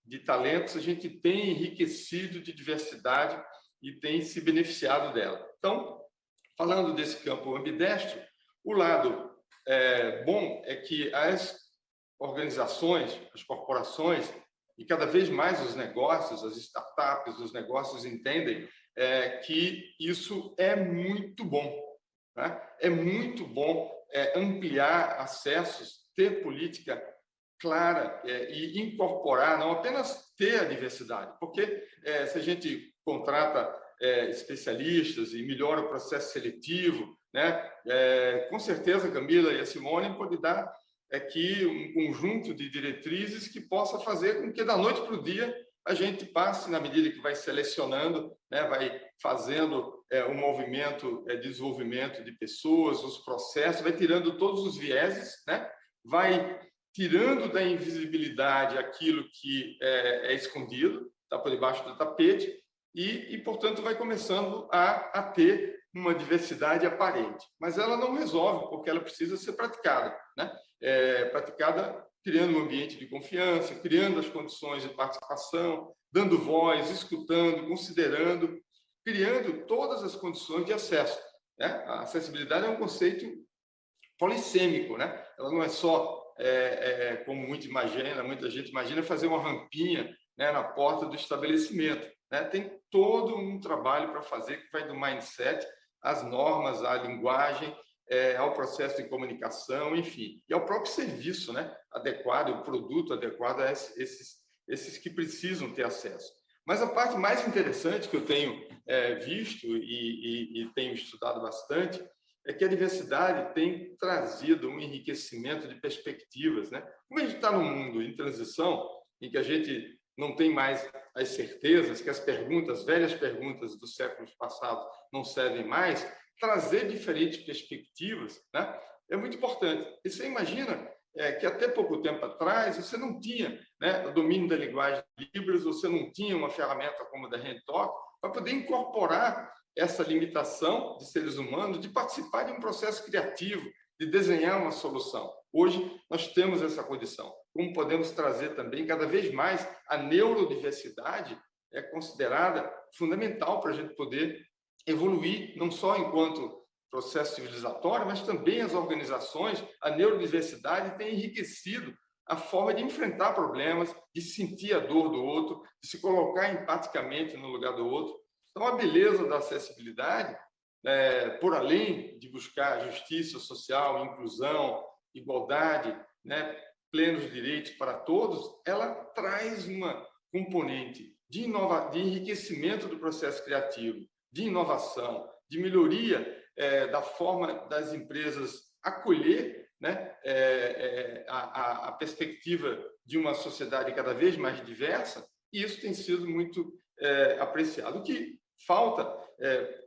de talentos, a gente tem enriquecido de diversidade e tem se beneficiado dela. Então, falando desse campo ambidestro, o lado bom é que as organizações, as corporações e cada vez mais os negócios, as startups, os negócios entendem que isso é muito bom, né? É muito bom ampliar acessos, ter política clara e incorporar, não apenas ter a diversidade, porque se a gente contrata especialistas e melhora o processo seletivo, né? Com certeza, Camila e a Simone podem dar aqui um conjunto de diretrizes que possa fazer com que, da noite para o dia, a gente passe, na medida que vai selecionando, né, vai fazendo um movimento de desenvolvimento de pessoas, os processos, vai tirando todos os vieses, né, vai tirando da invisibilidade aquilo que é escondido, está por debaixo do tapete, e, portanto, vai começando a ter uma diversidade aparente. Mas ela não resolve, porque ela precisa ser praticada, né? Praticada criando um ambiente de confiança, criando as condições de participação, dando voz, escutando, considerando, criando todas as condições de acesso, né? A acessibilidade é um conceito polissêmico, né? Ela não é só, como muita gente imagina, fazer uma rampinha, né, na porta do estabelecimento, né? Tem todo um trabalho para fazer que vai do mindset às normas, à linguagem, ao processo de comunicação, enfim, e ao próprio serviço, né, adequado, o produto adequado a esses que precisam ter acesso. Mas a parte mais interessante que eu tenho visto e tenho estudado bastante é que a diversidade tem trazido um enriquecimento de perspectivas, né? Como a gente está num mundo em transição, em que a gente não tem mais as certezas, que as perguntas, velhas perguntas dos séculos passados não servem mais, trazer diferentes perspectivas, né, é muito importante. E você imagina que até pouco tempo atrás você não tinha, né, o domínio da linguagem de Libras, você não tinha uma ferramenta como a da HandTalk para poder incorporar essa limitação de seres humanos de participar de um processo criativo, de desenhar uma solução. Hoje nós temos essa condição. Como podemos trazer também cada vez mais a neurodiversidade é considerada fundamental para a gente poder evoluir, não só enquanto processo civilizatório, mas também as organizações, a neurodiversidade tem enriquecido a forma de enfrentar problemas, de sentir a dor do outro, de se colocar empaticamente no lugar do outro. Então, a beleza da acessibilidade, por além de buscar justiça social, inclusão, igualdade, né, plenos direitos para todos, ela traz uma componente de enriquecimento do processo criativo, de inovação, de melhoria da forma das empresas acolher, né, a perspectiva de uma sociedade cada vez mais diversa, e isso tem sido muito apreciado. O que falta,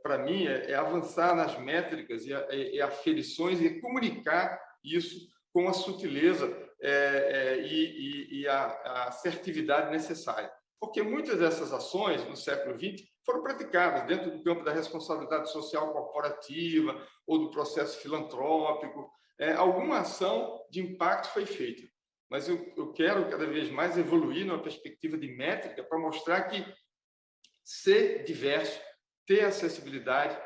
para mim, é avançar nas métricas e aferições e comunicar isso com a sutileza e a assertividade necessária. Porque muitas dessas ações, no século XX, foram praticadas dentro do campo da responsabilidade social corporativa ou do processo filantrópico. Alguma ação de impacto foi feita, mas eu quero cada vez mais evoluir numa perspectiva de métrica para mostrar que ser diverso, ter acessibilidade,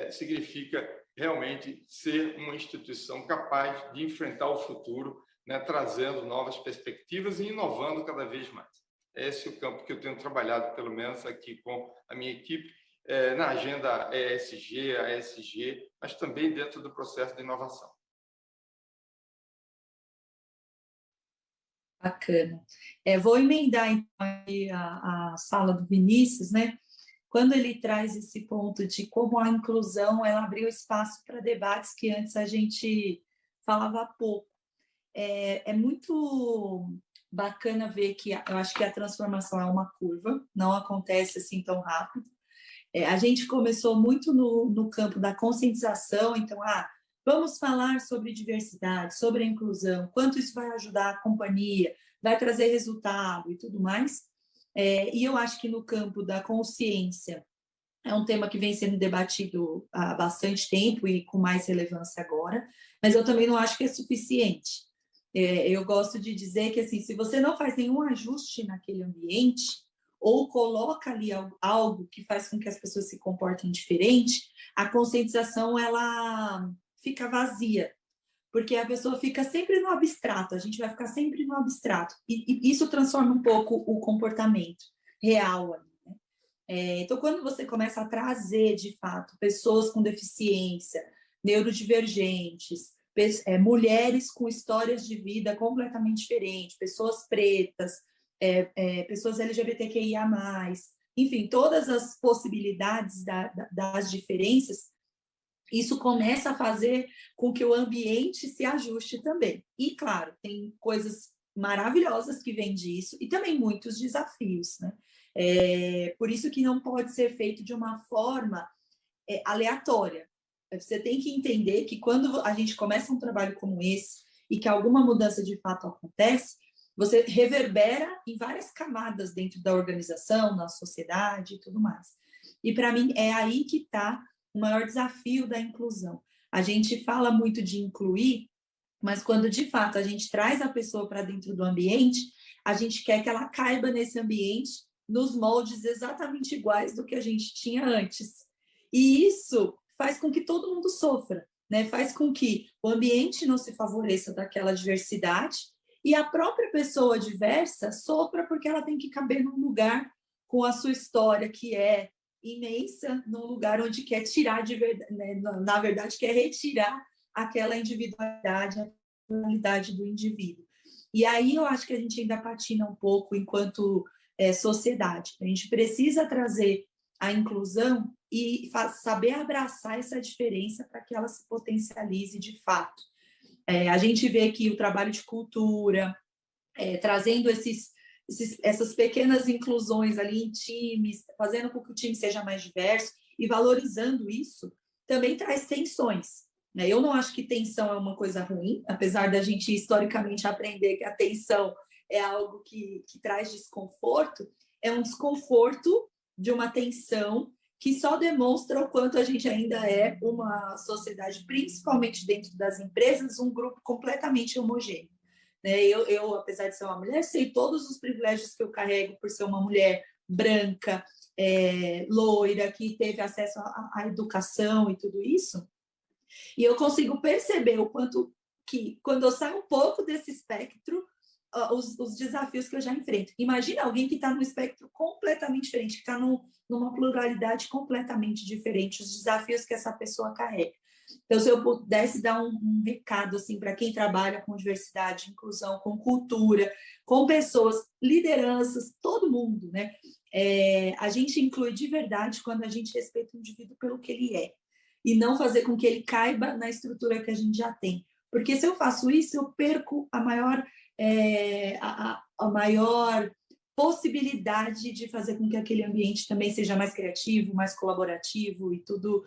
significa realmente ser uma instituição capaz de enfrentar o futuro, né, trazendo novas perspectivas e inovando cada vez mais. Esse é o campo que eu tenho trabalhado, pelo menos aqui com a minha equipe, na agenda ESG, ASG, mas também dentro do processo de inovação. Bacana. Vou emendar então a fala do Vinícius, né? Quando ele traz esse ponto de como a inclusão ela abriu espaço para debates que antes a gente falava pouco. É muito bacana ver que eu acho que a transformação é uma curva, não acontece assim tão rápido. A gente começou muito no campo da conscientização, então, vamos falar sobre diversidade, sobre a inclusão, quanto isso vai ajudar a companhia, vai trazer resultado e tudo mais. E eu acho que no campo da consciência é um tema que vem sendo debatido há bastante tempo e com mais relevância agora, mas eu também não acho que é suficiente. Eu gosto de dizer que, assim, se você não faz nenhum ajuste naquele ambiente ou coloca ali algo que faz com que as pessoas se comportem diferente, a conscientização ela fica vazia, porque a pessoa fica sempre no abstrato, a gente vai ficar sempre no abstrato, e isso transforma um pouco o comportamento real ali, né? Então, quando você começa a trazer, de fato, pessoas com deficiência, neurodivergentes, mulheres com histórias de vida completamente diferentes, pessoas pretas, pessoas LGBTQIA+, enfim, todas as possibilidades das diferenças, isso começa a fazer com que o ambiente se ajuste também. E, claro, tem coisas maravilhosas que vêm disso e também muitos desafios, né? Por isso que não pode ser feito de uma forma aleatória. Você tem que entender que quando a gente começa um trabalho como esse e que alguma mudança de fato acontece, você reverbera em várias camadas dentro da organização, na sociedade e tudo mais. E, para mim, é aí que está o maior desafio da inclusão. A gente fala muito de incluir, mas quando, de fato, a gente traz a pessoa para dentro do ambiente, a gente quer que ela caiba nesse ambiente nos moldes exatamente iguais do que a gente tinha antes. E isso faz com que todo mundo sofra, né? Faz com que o ambiente não se favoreça daquela diversidade e a própria pessoa diversa sofra porque ela tem que caber num lugar com a sua história, que é imensa, num lugar onde quer tirar de verdade, né? Na verdade, quer retirar aquela individualidade, a personalidade do indivíduo. E aí eu acho que a gente ainda patina um pouco enquanto sociedade. A gente precisa trazer a inclusão e saber abraçar essa diferença para que ela se potencialize de fato. A gente vê que o trabalho de cultura, trazendo essas pequenas inclusões ali em times, fazendo com que o time seja mais diverso e valorizando isso, também traz tensões. Né? Eu não acho que tensão é uma coisa ruim, apesar da gente historicamente aprender que a tensão é algo que traz desconforto, é um desconforto de uma tensão que só demonstra o quanto a gente ainda é uma sociedade, principalmente dentro das empresas, um grupo completamente homogêneo. Eu, apesar de ser uma mulher, sei todos os privilégios que eu carrego por ser uma mulher branca, loira, que teve acesso à educação e tudo isso, e eu consigo perceber o quanto que, quando eu saio um pouco desse espectro, os desafios que eu já enfrento. Imagina alguém que está num espectro completamente diferente, que está numa pluralidade completamente diferente, os desafios que essa pessoa carrega. Então, se eu pudesse dar um recado assim, para quem trabalha com diversidade, inclusão, com cultura, com pessoas, lideranças, todo mundo, né? A gente inclui de verdade quando a gente respeita o indivíduo pelo que ele é, e não fazer com que ele caiba na estrutura que a gente já tem. Porque se eu faço isso, eu perco a maior possibilidade de fazer com que aquele ambiente também seja mais criativo, mais colaborativo e tudo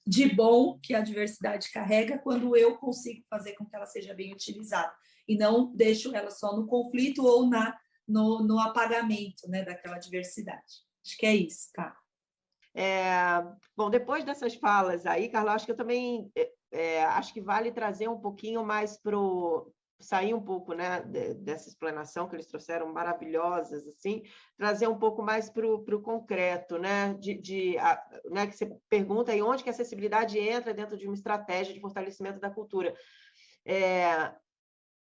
de bom que a diversidade carrega, quando eu consigo fazer com que ela seja bem utilizada e não deixo ela só no conflito ou no apagamento, né, daquela diversidade. Acho que é isso, cara. Bom, depois dessas falas aí, Carla, acho que eu também acho que vale trazer um pouquinho mais sair um pouco, né, dessa explanação que eles trouxeram maravilhosas, assim, trazer um pouco mais para o concreto, né, né, que você pergunta aí onde que a acessibilidade entra dentro de uma estratégia de fortalecimento da cultura.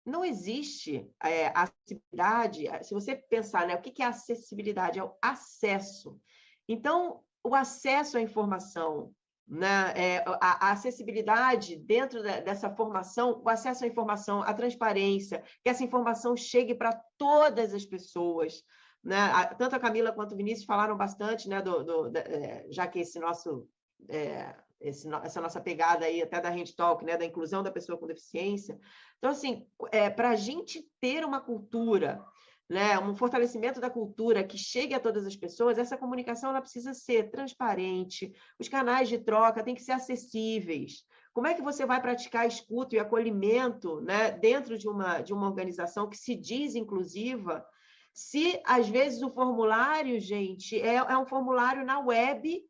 Não existe acessibilidade, se você pensar, né, o que é acessibilidade? É o acesso. Então, o acesso à informação, né? A acessibilidade dentro dessa formação, o acesso à informação, a transparência, que essa informação chegue para todas as pessoas. Né? Tanto a Camila quanto o Vinícius falaram bastante, né, já que essa nossa pegada aí até da Hand Talk, né, da inclusão da pessoa com deficiência. Então, assim, para a gente ter uma cultura, né, um fortalecimento da cultura que chegue a todas as pessoas, essa comunicação ela precisa ser transparente, os canais de troca têm que ser acessíveis. Como é que você vai praticar a escuta e acolhimento, né, dentro de uma organização que se diz inclusiva, se, às vezes, o formulário, gente, é um formulário na web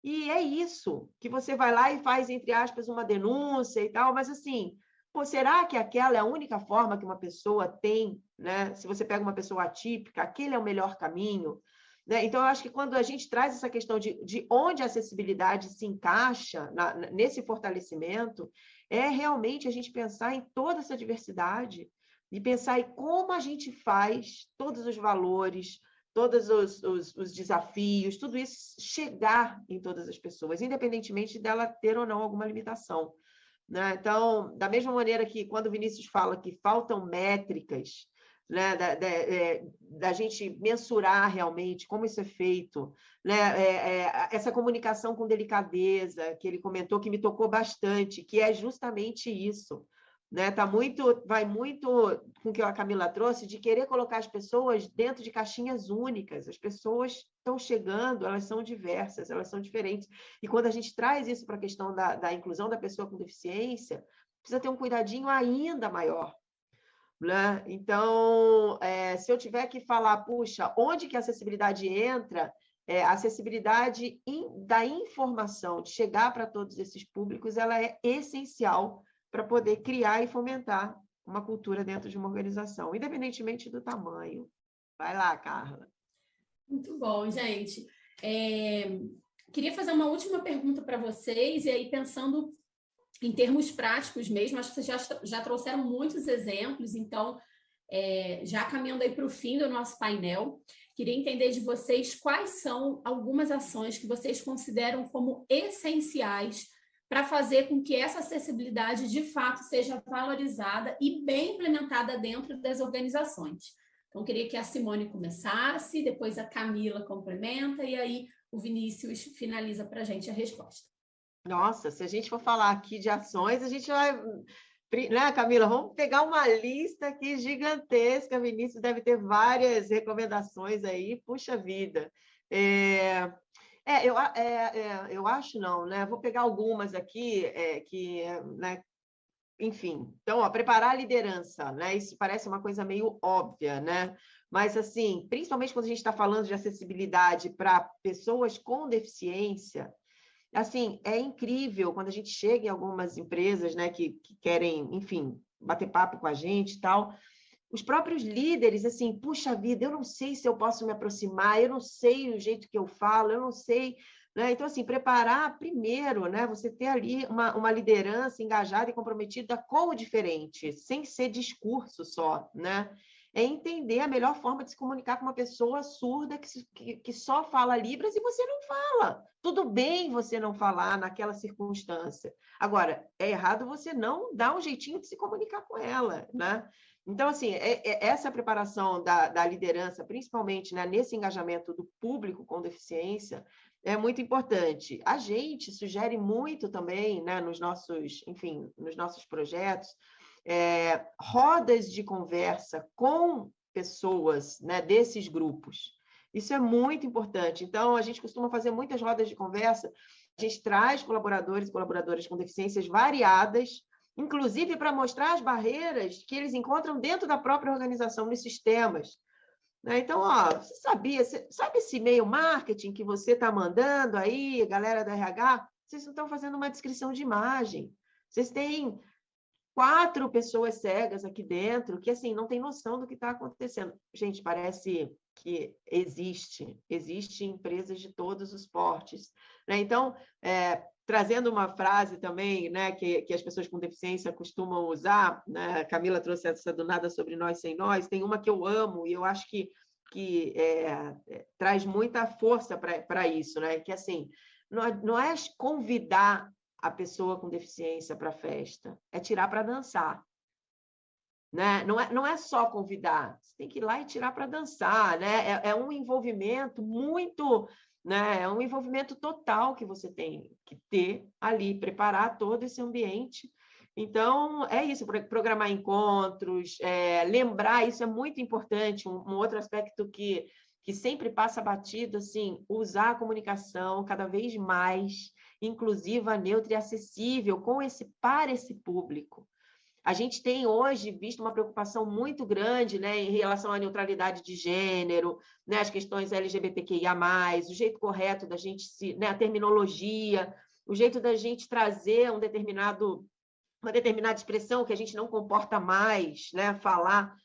e é isso, que você vai lá e faz, entre aspas, uma denúncia e tal, mas, assim, pô, será que aquela é a única forma que uma pessoa tem, né? Se você pega uma pessoa atípica, aquele é o melhor caminho, né? Então, eu acho que quando a gente traz essa questão de onde a acessibilidade se encaixa nesse fortalecimento, é realmente a gente pensar em toda essa diversidade e pensar em como a gente faz todos os valores, todos os desafios, tudo isso chegar em todas as pessoas, independentemente dela ter ou não alguma limitação. Né? Então, da mesma maneira que quando o Vinícius fala que faltam métricas, né, da gente mensurar realmente como isso é feito, né, essa comunicação com delicadeza que ele comentou, que me tocou bastante, que é justamente isso. Né? Vai muito com o que a Camila trouxe, de querer colocar as pessoas dentro de caixinhas únicas. As pessoas estão chegando, elas são diversas, elas são diferentes. E quando a gente traz isso para a questão da inclusão da pessoa com deficiência, precisa ter um cuidadinho ainda maior. Né? Então, se eu tiver que falar, puxa, onde que a acessibilidade entra, a acessibilidade da informação, de chegar para todos esses públicos, ela é essencial para poder criar e fomentar uma cultura dentro de uma organização, independentemente do tamanho. Vai lá, Carla. Muito bom, gente. Queria fazer uma última pergunta para vocês, e aí pensando em termos práticos mesmo, acho que vocês já trouxeram muitos exemplos, então, já caminhando aí para o fim do nosso painel, queria entender de vocês quais são algumas ações que vocês consideram como essenciais para fazer com que essa acessibilidade, de fato, seja valorizada e bem implementada dentro das organizações. Então, queria que a Simone começasse, depois a Camila complementa, e aí o Vinícius finaliza para a gente a resposta. Nossa, se a gente for falar aqui de ações, a gente vai né, Camila? Vamos pegar uma lista aqui gigantesca. Vinícius deve ter várias recomendações aí. Puxa vida. Eu acho não, né? Vou pegar algumas aqui né? Enfim, então, ó, preparar a liderança, né? Isso parece uma coisa meio óbvia, né? Mas, assim, principalmente quando a gente está falando de acessibilidade para pessoas com deficiência, assim, é incrível quando a gente chega em algumas empresas, né, que querem, enfim, bater papo com a gente e tal. Os próprios líderes, assim, puxa vida, eu não sei se eu posso me aproximar, eu não sei o jeito que eu falo, eu não sei, né? Então, assim, preparar primeiro, né? Você ter ali uma liderança engajada e comprometida com o diferente, sem ser discurso só, né? É entender a melhor forma de se comunicar com uma pessoa surda que só fala Libras e você não fala. Tudo bem você não falar naquela circunstância. Agora, é errado você não dar um jeitinho de se comunicar com ela, né? Então, assim, essa preparação da liderança, principalmente, né, nesse engajamento do público com deficiência, é muito importante. A gente sugere muito também, né, nos nossos projetos, rodas de conversa com pessoas, né, desses grupos. Isso é muito importante. Então, a gente costuma fazer muitas rodas de conversa, a gente traz colaboradores e colaboradoras com deficiências variadas, inclusive para mostrar as barreiras que eles encontram dentro da própria organização, nos sistemas. Então, ó, você sabe esse e-mail marketing que você está mandando aí, galera da RH? Vocês não estão fazendo uma descrição de imagem. Vocês têm 4 pessoas cegas aqui dentro que, assim, não tem noção do que está acontecendo. Gente, parece que existe empresas de todos os portes, né? Então, trazendo uma frase também, né, que as pessoas com deficiência costumam usar, né? A Camila trouxe essa do nada sobre nós sem nós, tem uma que eu amo e eu acho que traz muita força para isso, né? Que, assim, não é convidar a pessoa com deficiência para a festa, é tirar para dançar. Né? Não é só convidar, você tem que ir lá e tirar para dançar, né? É um envolvimento muito, né? É um envolvimento total que você tem que ter ali, preparar todo esse ambiente. Então, é isso, programar encontros, lembrar, isso é muito importante, um outro aspecto que sempre passa batido, assim, usar a comunicação cada vez mais inclusiva, neutra e acessível para esse público. A gente tem hoje visto uma preocupação muito grande, né, em relação à neutralidade de gênero, né, as questões LGBTQIA+, o jeito correto da gente né, a terminologia, o jeito da gente trazer uma determinada expressão que a gente não comporta mais, né, falar.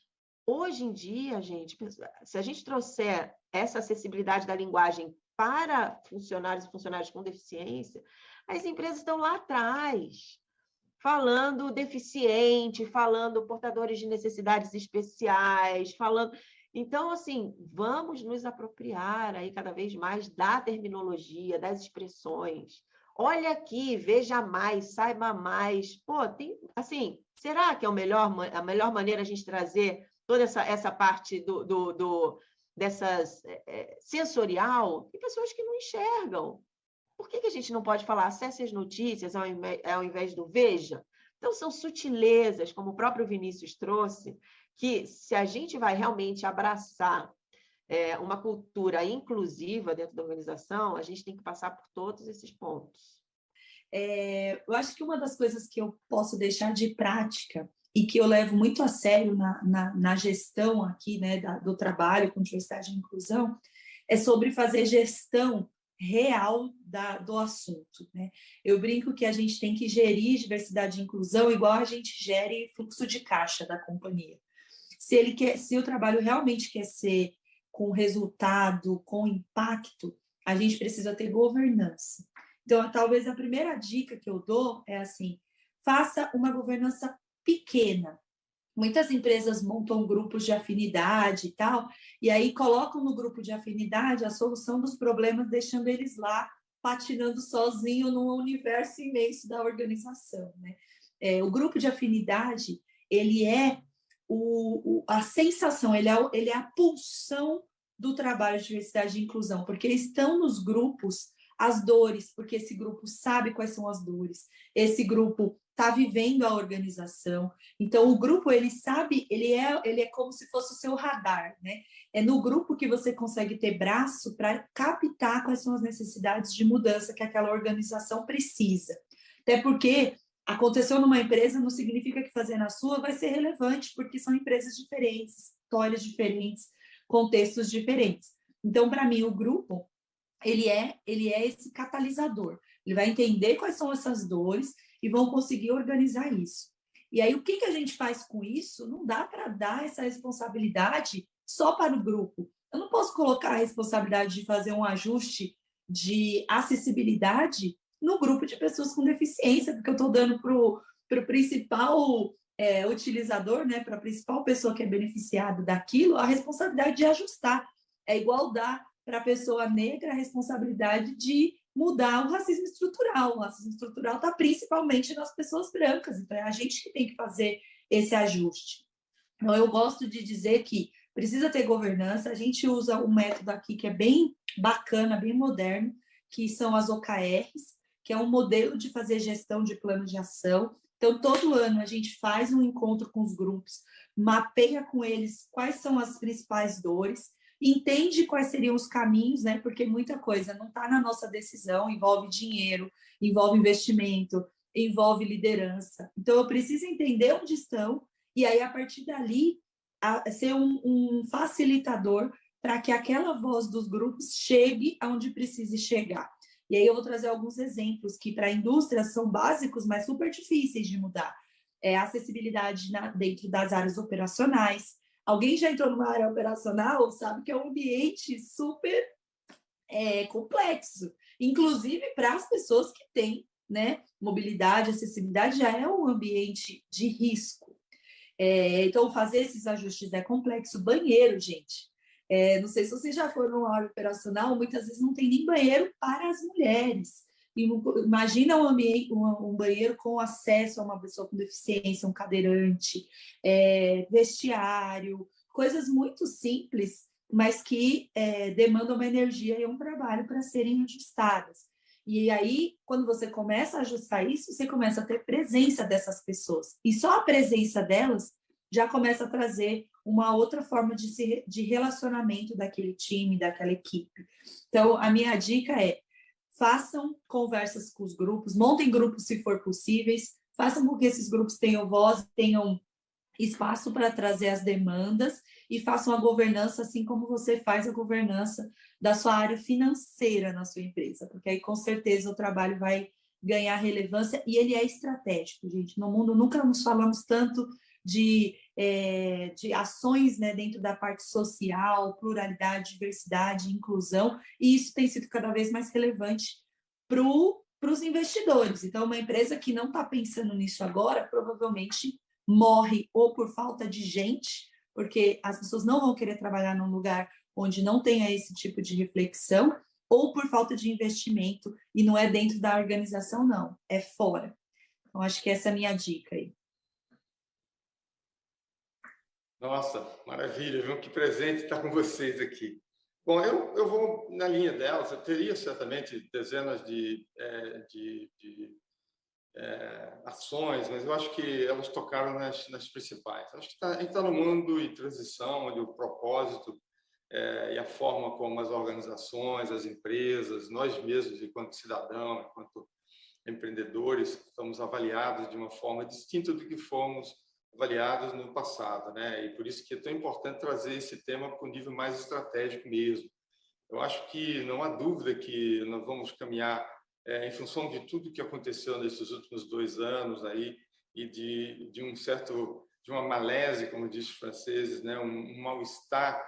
Hoje em dia, gente, se a gente trouxer essa acessibilidade da linguagem para funcionários e funcionárias com deficiência, as empresas estão lá atrás, falando deficiente, falando portadores de necessidades especiais, falando... Então, assim, vamos nos apropriar aí cada vez mais da terminologia, das expressões. Olha aqui, veja mais, saiba mais. Pô, assim, será que é a melhor maneira a gente trazer toda essa parte dessas sensorial? Tem pessoas que não enxergam. Por que a gente não pode falar acesse as notícias ao invés do veja? Então, são sutilezas, como o próprio Vinícius trouxe, que se a gente vai realmente abraçar uma cultura inclusiva dentro da organização, a gente tem que passar por todos esses pontos. Eu acho que uma das coisas que eu posso deixar de prática e que eu levo muito a sério na gestão aqui, né, do trabalho com diversidade e inclusão, é sobre fazer gestão real do assunto, né? Eu brinco que a gente tem que gerir diversidade e inclusão igual a gente gere fluxo de caixa da companhia. Se o trabalho realmente quer ser com resultado, com impacto, a gente precisa ter governança. Então, talvez a primeira dica que eu dou é assim, faça uma governança pequena. Muitas empresas montam grupos de afinidade e tal, e aí colocam no grupo de afinidade a solução dos problemas, deixando eles lá patinando sozinho num universo imenso da organização, né? O grupo de afinidade, ele é a sensação, ele é a pulsão do trabalho de diversidade e inclusão, porque estão nos grupos as dores, porque esse grupo sabe quais são as dores, esse grupo está vivendo a organização. Então, o grupo, ele sabe, ele é como se fosse o seu radar, né? É no grupo que você consegue ter braço para captar quais são as necessidades de mudança que aquela organização precisa. Até porque aconteceu numa empresa não significa que fazer na sua vai ser relevante, porque são empresas diferentes, histórias diferentes, contextos diferentes. Então, para mim, o grupo, ele é esse catalisador. Ele vai entender quais são essas dores e vão conseguir organizar isso. E aí, o que a gente faz com isso? Não dá para dar essa responsabilidade só para o grupo. Eu não posso colocar a responsabilidade de fazer um ajuste de acessibilidade no grupo de pessoas com deficiência, porque eu estou dando para o principal utilizador, né, para a principal pessoa que é beneficiada daquilo, a responsabilidade de ajustar. É igual dar para a pessoa negra a responsabilidade de mudar o racismo estrutural. O racismo estrutural está principalmente nas pessoas brancas, então é a gente que tem que fazer esse ajuste. Então, eu gosto de dizer que precisa ter governança, a gente usa um método aqui que é bem bacana, bem moderno, que são as OKRs, que é um modelo de fazer gestão de plano de ação. Então, todo ano a gente faz um encontro com os grupos, mapeia com eles quais são as principais dores, entende quais seriam os caminhos, né? Porque muita coisa não está na nossa decisão, envolve dinheiro, envolve investimento, envolve liderança. Então, eu preciso entender onde estão e aí, a partir dali, ser um facilitador para que aquela voz dos grupos chegue aonde precise chegar. E aí eu vou trazer alguns exemplos que para a indústria são básicos, mas super difíceis de mudar. Acessibilidade dentro das áreas operacionais. Alguém já entrou numa área operacional, sabe que é um ambiente super complexo. Inclusive para as pessoas que têm, né, mobilidade, acessibilidade, já é um ambiente de risco. Então, fazer esses ajustes é complexo. Banheiro, gente. Não sei se vocês já foram numa área operacional, muitas vezes não tem nem banheiro para as mulheres. Imagina um banheiro com acesso a uma pessoa com deficiência, um cadeirante, vestiário, coisas muito simples, mas que demandam uma energia e um trabalho para serem ajustadas. E aí, quando você começa a ajustar isso, você começa a ter presença dessas pessoas. E só a presença delas já começa a trazer uma outra forma de relacionamento daquele time, daquela equipe. Então, a minha dica é: façam conversas com os grupos, montem grupos se for possíveis, façam com que esses grupos tenham voz, tenham espaço para trazer as demandas e façam a governança assim como você faz a governança da sua área financeira na sua empresa, porque aí com certeza o trabalho vai ganhar relevância e ele é estratégico, gente. No mundo nunca nos falamos tanto de ações, né, dentro da parte social, pluralidade, diversidade, inclusão, e isso tem sido cada vez mais relevante para os investidores. Então, uma empresa que não está pensando nisso agora, provavelmente morre ou por falta de gente, porque as pessoas não vão querer trabalhar num lugar onde não tenha esse tipo de reflexão, ou por falta de investimento, e não é dentro da organização, não, é fora. Então, acho que essa é a minha dica aí. Nossa, maravilha, viu? Que presente estar com vocês aqui. Bom, eu vou na linha delas, eu teria certamente dezenas de ações, mas eu acho que elas tocaram nas principais. Acho que a gente está no mundo em transição, onde o propósito e a forma como as organizações, as empresas, nós mesmos, enquanto cidadãos, enquanto empreendedores, estamos avaliados de uma forma distinta do que fomos avaliados no passado, né? E por isso que é tão importante trazer esse tema para um nível mais estratégico mesmo. Eu acho que não há dúvida que nós vamos caminhar em função de tudo que aconteceu nesses últimos 2 anos aí e de uma malese, como diz os franceses, né? Um mal-estar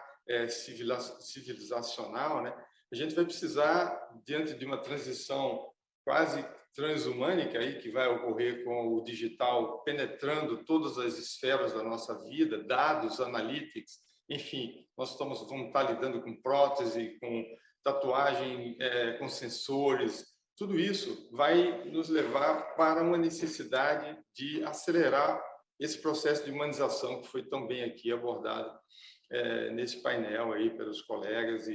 civilizacional, né? A gente vai precisar, diante de uma transição quase transhumânica aí que vai ocorrer com o digital penetrando todas as esferas da nossa vida, dados, analytics, enfim, vamos estar lidando com prótese, com tatuagem, com sensores, tudo isso vai nos levar para uma necessidade de acelerar esse processo de humanização que foi tão bem aqui abordado nesse painel aí pelos colegas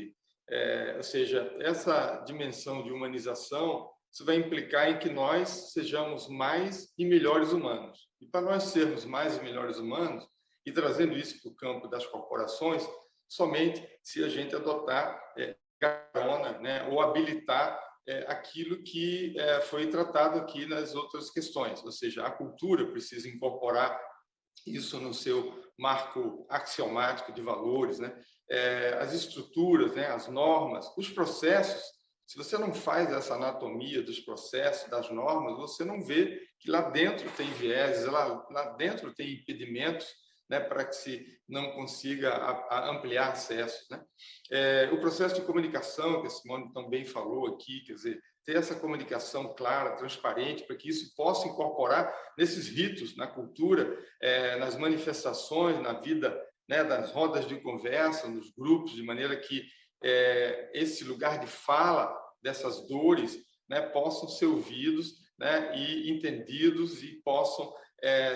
ou seja, essa dimensão de humanização isso vai implicar em que nós sejamos mais e melhores humanos. E para nós sermos mais e melhores humanos, e trazendo isso para o campo das corporações, somente se a gente adotar carona, né, ou habilitar aquilo que foi tratado aqui nas outras questões, ou seja, a cultura precisa incorporar isso no seu marco axiomático de valores, né? As estruturas, né, as normas, os processos. Se você não faz essa anatomia dos processos, das normas, você não vê que lá dentro tem vieses, lá dentro tem impedimentos, né, para que se não consiga ampliar acessos, né? O processo de comunicação, que a Simone também falou aqui, quer dizer, ter essa comunicação clara, transparente, para que isso possa incorporar nesses ritos, na cultura, nas manifestações, na vida, né, das rodas de conversa, nos grupos, de maneira que esse lugar de fala dessas dores, né, possam ser ouvidos, né, e entendidos e possam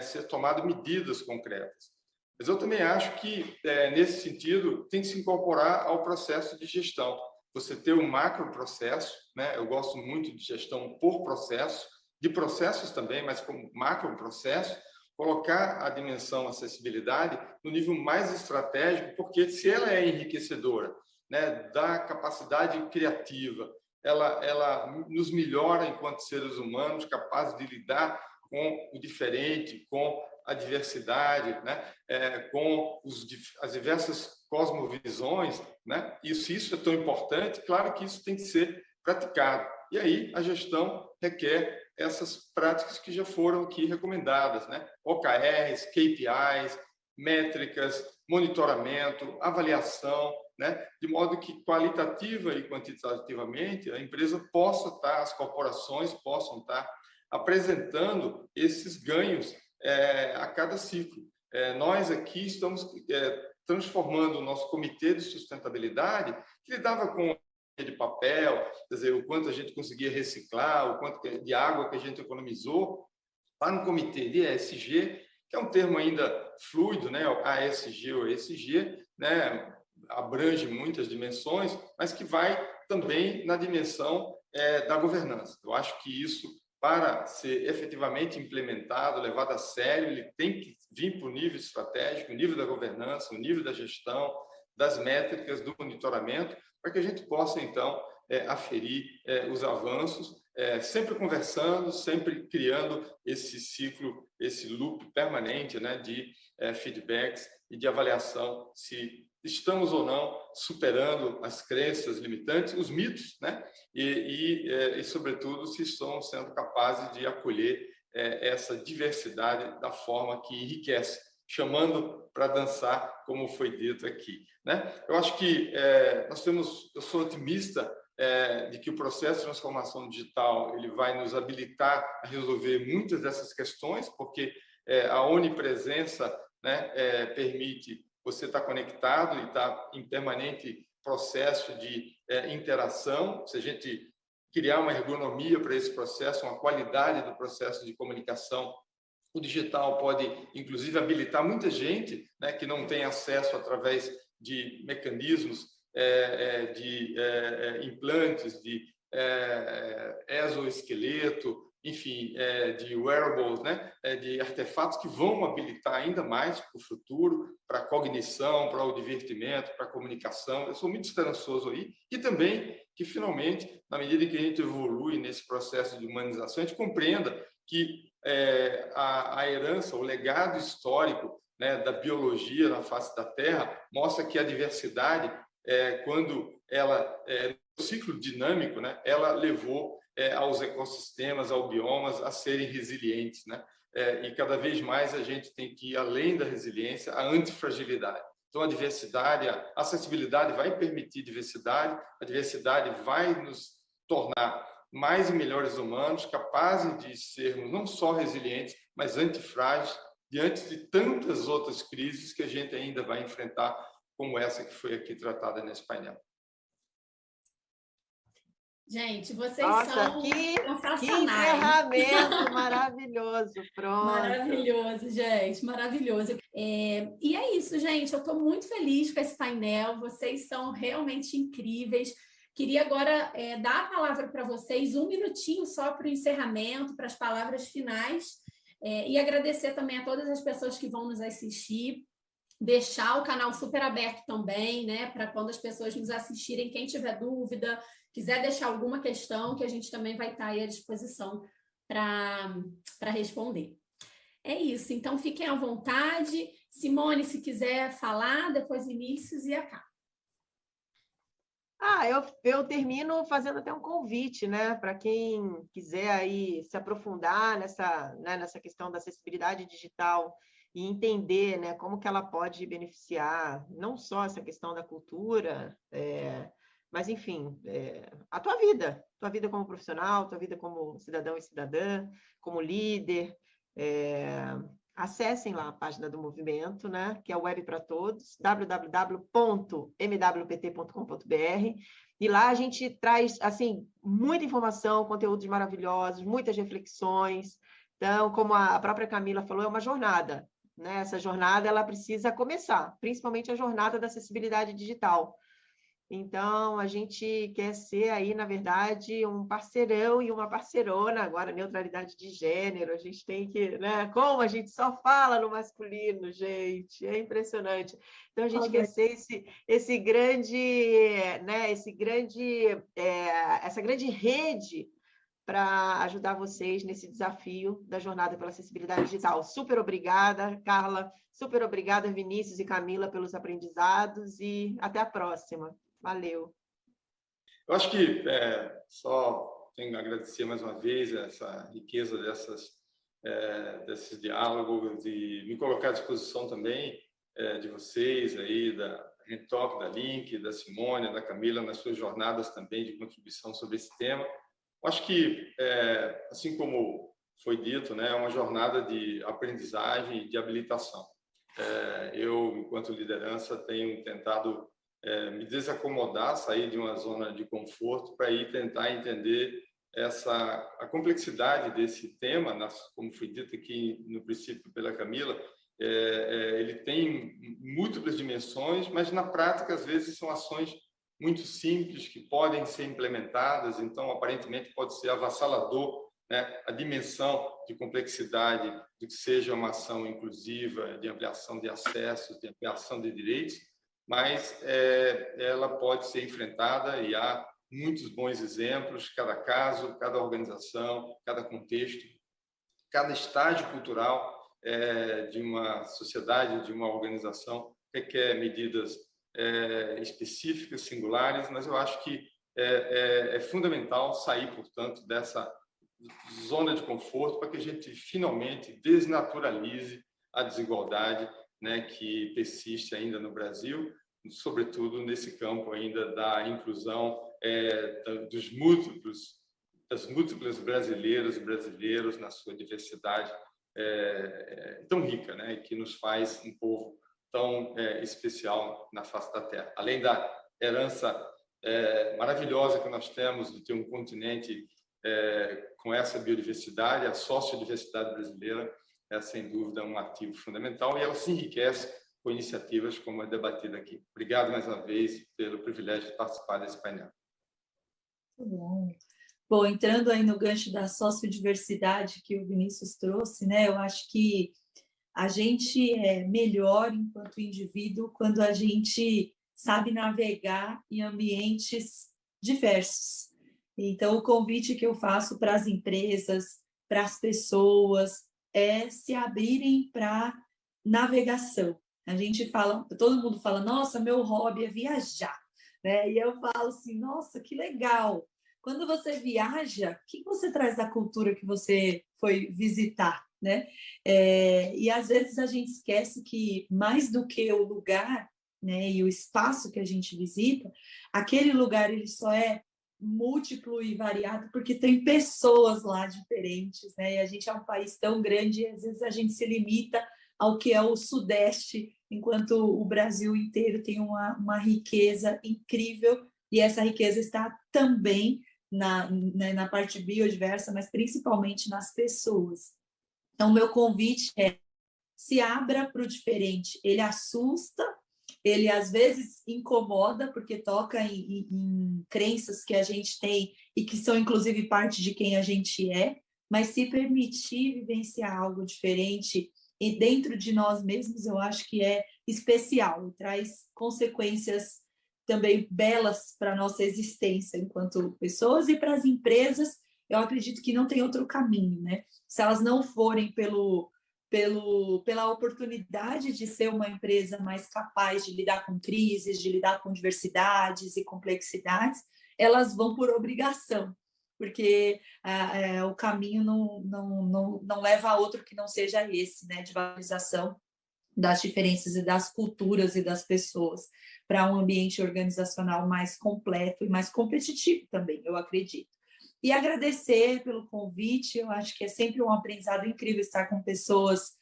ser tomadas medidas concretas. Mas eu também acho que, nesse sentido, tem que se incorporar ao processo de gestão. Você ter um macro processo, né? Eu gosto muito de gestão por processo, de processos também, mas como macro processo, colocar a dimensão acessibilidade no nível mais estratégico, porque se ela é enriquecedora, né, da capacidade criativa, ela nos melhora enquanto seres humanos, capazes de lidar com o diferente, com a diversidade, né, com as diversas cosmovisões, né? E se isso é tão importante, claro que isso tem que ser praticado. E aí a gestão requer essas práticas que já foram aqui recomendadas, né? OKRs, KPIs, métricas, monitoramento, avaliação, né? De modo que qualitativa e quantitativamente a empresa possa estar, as corporações possam estar apresentando esses ganhos a cada ciclo. Nós aqui estamos transformando o nosso comitê de sustentabilidade, que lidava com de papel, quer dizer, o quanto a gente conseguia reciclar, o quanto de água que a gente economizou, lá no comitê de ESG, que é um termo ainda fluido, né? ASG ou ESG, né? Abrange muitas dimensões, mas que vai também na dimensão da governança. Eu acho que isso, para ser efetivamente implementado, levado a sério, ele tem que vir para o nível estratégico, o nível da governança, o nível da gestão, das métricas, do monitoramento, para que a gente possa, então, aferir os avanços, sempre conversando, sempre criando esse ciclo, esse loop permanente, né, de feedbacks e de avaliação, se estamos ou não superando as crenças limitantes, os mitos, né, e sobretudo, se estamos sendo capazes de acolher essa diversidade da forma que enriquece, chamando para dançar, como foi dito aqui, né? Eu acho que eu sou otimista de que o processo de transformação digital ele vai nos habilitar a resolver muitas dessas questões, porque a onipresença, né, permite você estar conectado e estar em permanente processo de interação. Se a gente criar uma ergonomia para esse processo, uma qualidade do processo de comunicação, o digital pode, inclusive, habilitar muita gente, né, que não tem acesso através de mecanismos de implantes, de exoesqueleto, enfim, de wearables, né, de artefatos que vão habilitar ainda mais para o futuro, para a cognição, para o divertimento, para a comunicação. Eu sou muito esperançoso aí. E também que, finalmente, na medida em que a gente evolui nesse processo de humanização, a gente compreenda que a herança, o legado histórico, né, da biologia na face da Terra mostra que a diversidade, quando ela no ciclo dinâmico, né, ela levou aos ecossistemas, aos biomas a serem resilientes, né? E cada vez mais a gente tem que ir além da resiliência, a antifragilidade. Então, a diversidade, a acessibilidade vai permitir diversidade, a diversidade vai nos tornar mais e melhores humanos, capazes de sermos não só resilientes, mas antifrágeis, diante de tantas outras crises que a gente ainda vai enfrentar, como essa que foi aqui tratada nesse painel. Gente, vocês Nossa, são que sensacionais. encerramento maravilhoso, pronto. Maravilhoso, gente, maravilhoso. E é isso, gente, eu estou muito feliz com esse painel, vocês são realmente incríveis. Queria agora dar a palavra para vocês, 1 minutinho só para o encerramento, para as palavras finais, e agradecer também a todas as pessoas que vão nos assistir, deixar o canal super aberto também, né, para quando as pessoas nos assistirem, quem tiver dúvida, quiser deixar alguma questão, que a gente também vai estar aí à disposição para responder. É isso, então fiquem à vontade. Simone, se quiser falar, depois Vinícius e a Cá. Eu termino fazendo até um convite, né, para quem quiser aí se aprofundar nessa questão da acessibilidade digital e entender, né, como que ela pode beneficiar não só essa questão da cultura, mas, enfim, a tua vida como profissional, tua vida como cidadão e cidadã, como líder. Acessem lá a página do movimento, né, que é Web para Todos, www.mwpt.com.br, e lá a gente traz assim, muita informação, conteúdos maravilhosos, muitas reflexões. Então, como a própria Camila falou, é uma jornada, né? Essa jornada ela precisa começar, principalmente a jornada da acessibilidade digital. Então, a gente quer ser aí, na verdade, um parceirão e uma parceirona, agora, neutralidade de gênero, a gente tem que, né? Como a gente só fala no masculino, gente, é impressionante. Então, a gente quer ser essa grande rede para ajudar vocês nesse desafio da jornada pela acessibilidade digital. Super obrigada, Carla, super obrigada, Vinícius e Camila, pelos aprendizados, e até a próxima. Valeu. Eu acho que só tenho que agradecer mais uma vez essa riqueza desses diálogos e me colocar à disposição também de vocês aí, da Rentoc, da Link, da Simone, da Camila, nas suas jornadas também de contribuição sobre esse tema. Eu acho que, assim como foi dito, né, é uma jornada de aprendizagem e de habilitação. Eu, enquanto liderança, tenho tentado me desacomodar, sair de uma zona de conforto para ir tentar entender a complexidade desse tema, como foi dito aqui no princípio pela Camila. Ele tem múltiplas dimensões, mas na prática às vezes são ações muito simples que podem ser implementadas. Então aparentemente pode ser avassalador, né, a dimensão de complexidade de que seja uma ação inclusiva, de ampliação de acessos, de ampliação de direitos, mas ela pode ser enfrentada e há muitos bons exemplos, cada caso, cada organização, cada contexto, cada estágio cultural de uma sociedade, de uma organização, requer medidas específicas, singulares, mas eu acho que é fundamental sair, portanto, dessa zona de conforto para que a gente finalmente desnaturalize a desigualdade, né, que persiste ainda no Brasil, sobretudo nesse campo ainda da inclusão das múltiplas brasileiras e brasileiros na sua diversidade tão rica, né, que nos faz um povo tão especial na face da Terra. Além da herança maravilhosa que nós temos de ter um continente com essa biodiversidade, a sociodiversidade brasileira é, sem dúvida, um ativo fundamental e ela se enriquece com iniciativas como a debatida aqui. Obrigado mais uma vez pelo privilégio de participar desse painel. Muito bom. Bom, entrando aí no gancho da sociodiversidade que o Vinícius trouxe, né? Eu acho que a gente é melhor enquanto indivíduo quando a gente sabe navegar em ambientes diversos. Então, o convite que eu faço para as empresas, para as pessoas, é se abrirem para navegação. A gente fala, todo mundo fala, nossa, meu hobby é viajar, né? E eu falo assim, nossa, que legal. Quando você viaja, o que você traz da cultura que você foi visitar, né? E às vezes a gente esquece que mais do que o lugar, né, e o espaço que a gente visita, aquele lugar ele só é múltiplo e variado porque tem pessoas lá diferentes, né? E a gente é um país tão grande e às vezes a gente se limita ao que é o Sudeste, enquanto o Brasil inteiro tem uma riqueza incrível, e essa riqueza está também na parte biodiversa, mas principalmente nas pessoas. Então, meu convite é: se abra para o diferente. Ele assusta, ele às vezes incomoda, porque toca em crenças que a gente tem e que são, inclusive, parte de quem a gente é, mas se permitir vivenciar algo diferente e dentro de nós mesmos, eu acho que é especial e traz consequências também belas para a nossa existência enquanto pessoas e para as empresas. Eu acredito que não tem outro caminho, né? Se elas não forem pela oportunidade de ser uma empresa mais capaz de lidar com crises, de lidar com diversidades e complexidades, elas vão por obrigação, porque o caminho não leva a outro que não seja esse, né? De valorização das diferenças e das culturas e das pessoas para um ambiente organizacional mais completo e mais competitivo também, eu acredito. E agradecer pelo convite, eu acho que é sempre um aprendizado incrível estar com pessoas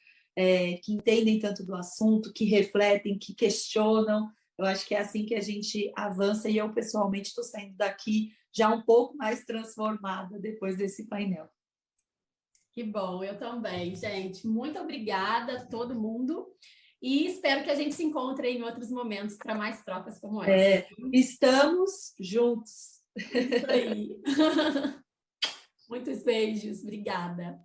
que entendem tanto do assunto, que refletem, que questionam. Eu acho que é assim que a gente avança e eu, pessoalmente, estou saindo daqui já um pouco mais transformada depois desse painel. Que bom, eu também, gente. Muito obrigada a todo mundo e espero que a gente se encontre em outros momentos para mais trocas como essa. Estamos juntos. Isso aí. Muitos beijos, obrigada.